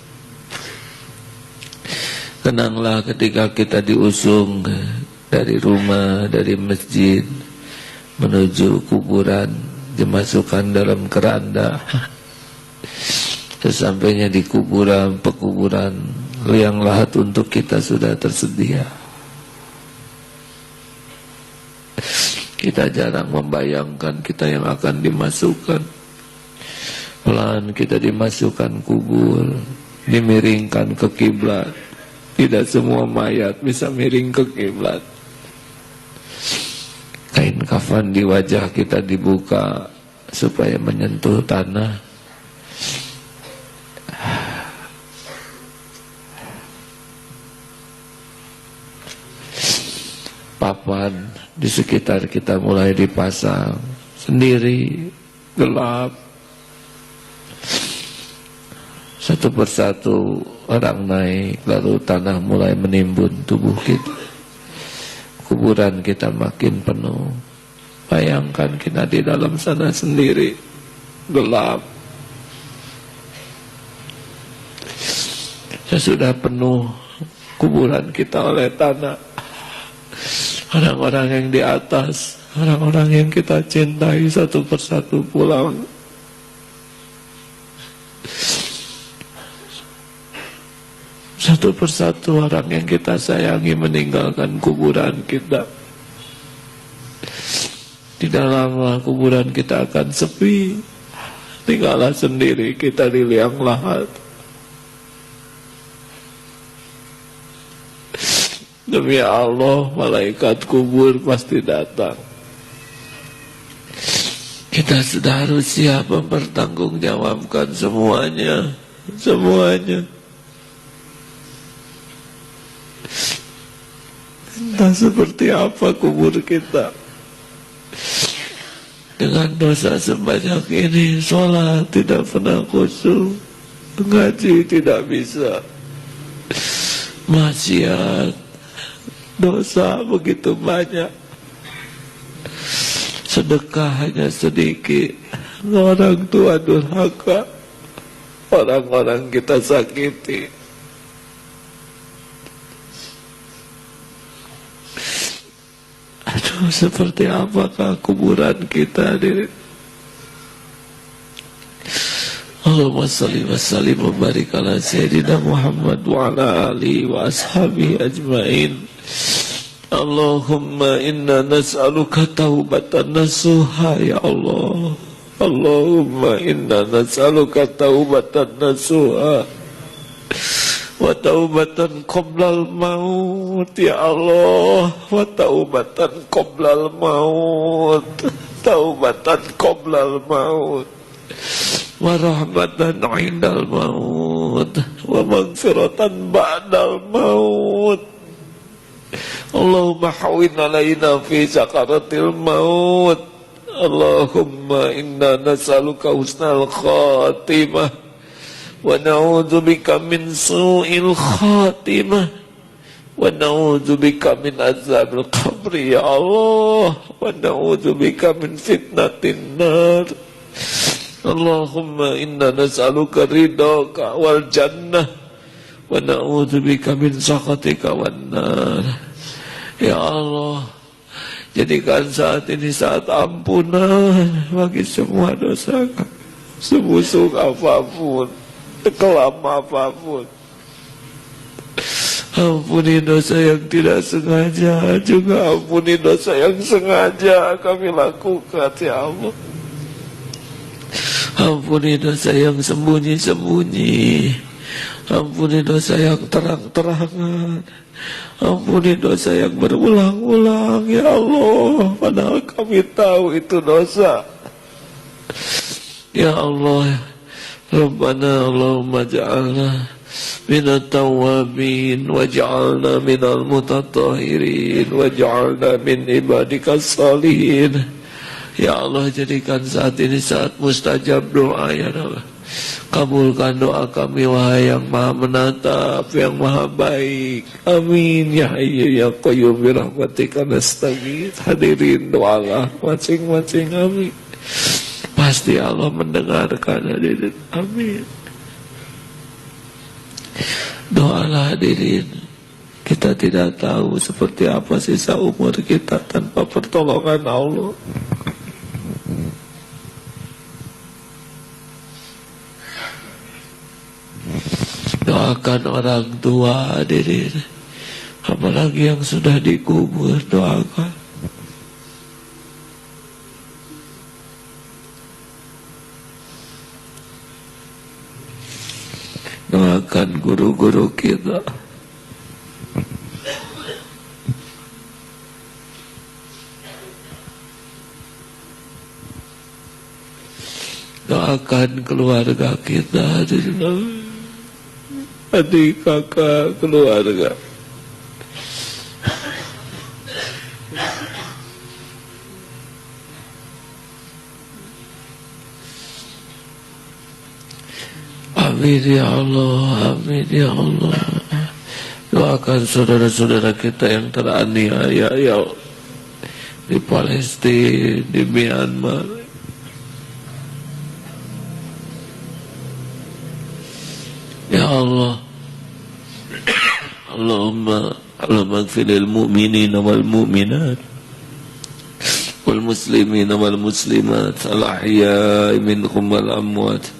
Tenanglah ketika kita diusung dari rumah, dari masjid menuju kuburan, dimasukkan dalam keranda. Sesampainya di kuburan, pekuburan, liang lahat untuk kita sudah tersedia. Kita jarang membayangkan kita yang akan dimasukkan. Pelan kita dimasukkan kubur, dimiringkan ke kiblat. Tidak semua mayat bisa miring ke kiblat. Kain kafan di wajah kita dibuka supaya menyentuh tanah. Papan di sekitar kita mulai dipasang sendiri, gelap. Satu persatu orang naik, lalu tanah mulai menimbun tubuh kita. Kuburan kita makin penuh. Bayangkan kita di dalam sana sendiri, gelap. Sesudah penuh kuburan kita oleh tanah, orang-orang yang di atas, orang-orang yang kita cintai satu persatu pulang. Satu persatu orang yang kita sayangi meninggalkan kuburan kita. Tidak lama kuburan kita akan sepi. Tinggallah sendiri kita di liang lahat. Demi Allah, malaikat kubur pasti datang. Kita sudah harus siap mempertanggungjawabkan semuanya. Semuanya. Entah seperti apa kubur kita. Dengan dosa sebanyak ini, sholat tidak pernah khusyuk, ngaji tidak bisa, maksiat, dosa begitu banyak, sedekah hanya sedikit, orang tua durhaka, orang-orang kita sakiti. Aduh, seperti apakah kuburan kita ini? Allahumma salli wa sallim wa barik ala Sayyidina Muhammad wa ala alihi wa ashabihi ajma'in. Allahumma inna nas'aluka taubatan nasuha ya Allah. Allahumma inna nas'aluka taubatan nasuha wa taubatan qoblal maut ya Allah, wa taubatan qoblal maut, taubatan qoblal maut, wa rahmatan indal maut, wa maghfiratan ba'dal maut. Allahumma hawin alaina fi sakaratil maut. Allahumma inna nas'aluka husnal khatimah wa na'udzubika min su'il khatimah wa na'udzubika min azabil qabri ya Allah, wa na'udzubika min fitnatin nar. Allahumma inna nas'aluka ridhaka wal jannah wa na'udzubika min sakhatika wan nar. Ya Allah, jadikan saat ini saat ampunan bagi semua dosa kami, sebusuk apapun, kelam apapun. Ampuni dosa yang tidak sengaja, juga ampuni dosa yang sengaja kami lakukan ya Allah. Ampuni dosa yang sembunyi-sembunyi. Ampuni dosa yang terang-terangan. Ampuni dosa yang berulang-ulang, ya Allah. Padahal kami tahu itu dosa. Ya Allah, Rabbana Allahumma ja'alna minat tawabin, waj'alna minal mutatahirin, waj'alna min ibadikas salihin. Ya Allah, jadikan saat ini saat mustajab doa, ya Allah. Kabulkan doa kami, wahai yang maha menatap, yang maha baik. Amin ya hayyu ya qayyum bi rahmatika nastaghits. Hadirin doalah masing-masing, amin. Pasti Allah mendengarkan, hadirin, amin. Doalah, hadirin. Kita tidak tahu seperti apa sisa umur kita tanpa pertolongan Allah. Doakan orang tua, hadirin. Apalagi yang sudah dikubur, doakan. Doakan guru-guru kita. Doakan keluarga kita, hadirin. Adik, kakak, keluarga. Amin ya Allah, amin ya Allah. Doakan saudara-saudara kita yang teraniaya, ya Allah, di Palestina, di Myanmar. Ya Allah, Allahumma ighfir lil mu'minina wal mu'minat wal muslimina wal muslimat al ahya'i minhum wal amwat.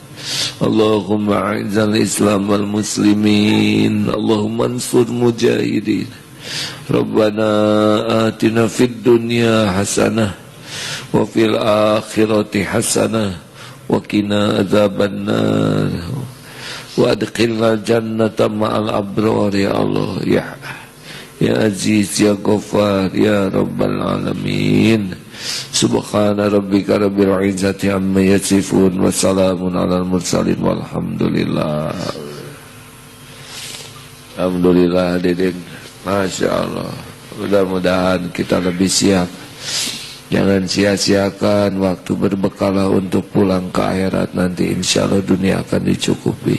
Allahumma a'izzal islam wal muslimin, Allahumma ansur mujahidin. Rabbana atina fid dunya hasanah wa fil akhirati hasanah wa qina adzabannar. Wa adkhilna jannata ma'al abrar, ya Allah, ya Aziz, ya Ghaffar, ya Rabbal Alamin. Subhana rabbika rabbil izzati amma yasifun, wa salamun alal mursalin, walhamdulillah. Alhamdulillah, hadirin. Masya Allah. Mudah-mudahan kita lebih siap. Jangan sia-siakan waktu, berbekalah untuk pulang ke akhirat nanti. Insya Allah dunia akan dicukupi.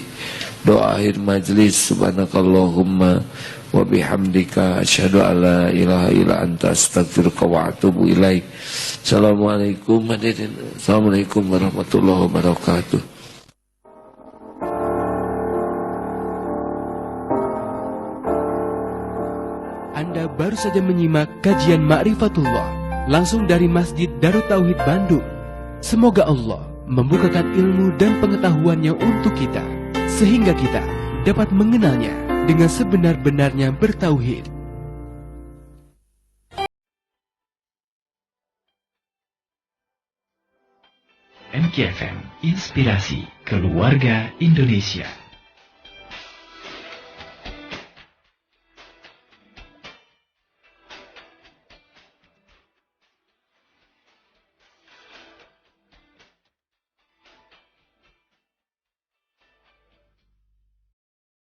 Doa akhir majlis, subhanakallahumma wa bihamdika asyhadu an la ilaha illa anta astaghfiruka wa atubu ilaik. Assalamualaikum hadirin. Assalamualaikum warahmatullahi wabarakatuh. Anda baru saja menyimak kajian Ma'rifatullah langsung dari Masjid Darut Tauhid Bandung. Semoga Allah membukakan ilmu dan pengetahuannya untuk kita, sehingga kita dapat mengenalnya dengan sebenar-benarnya bertauhid. MKFM, Inspirasi Keluarga Indonesia.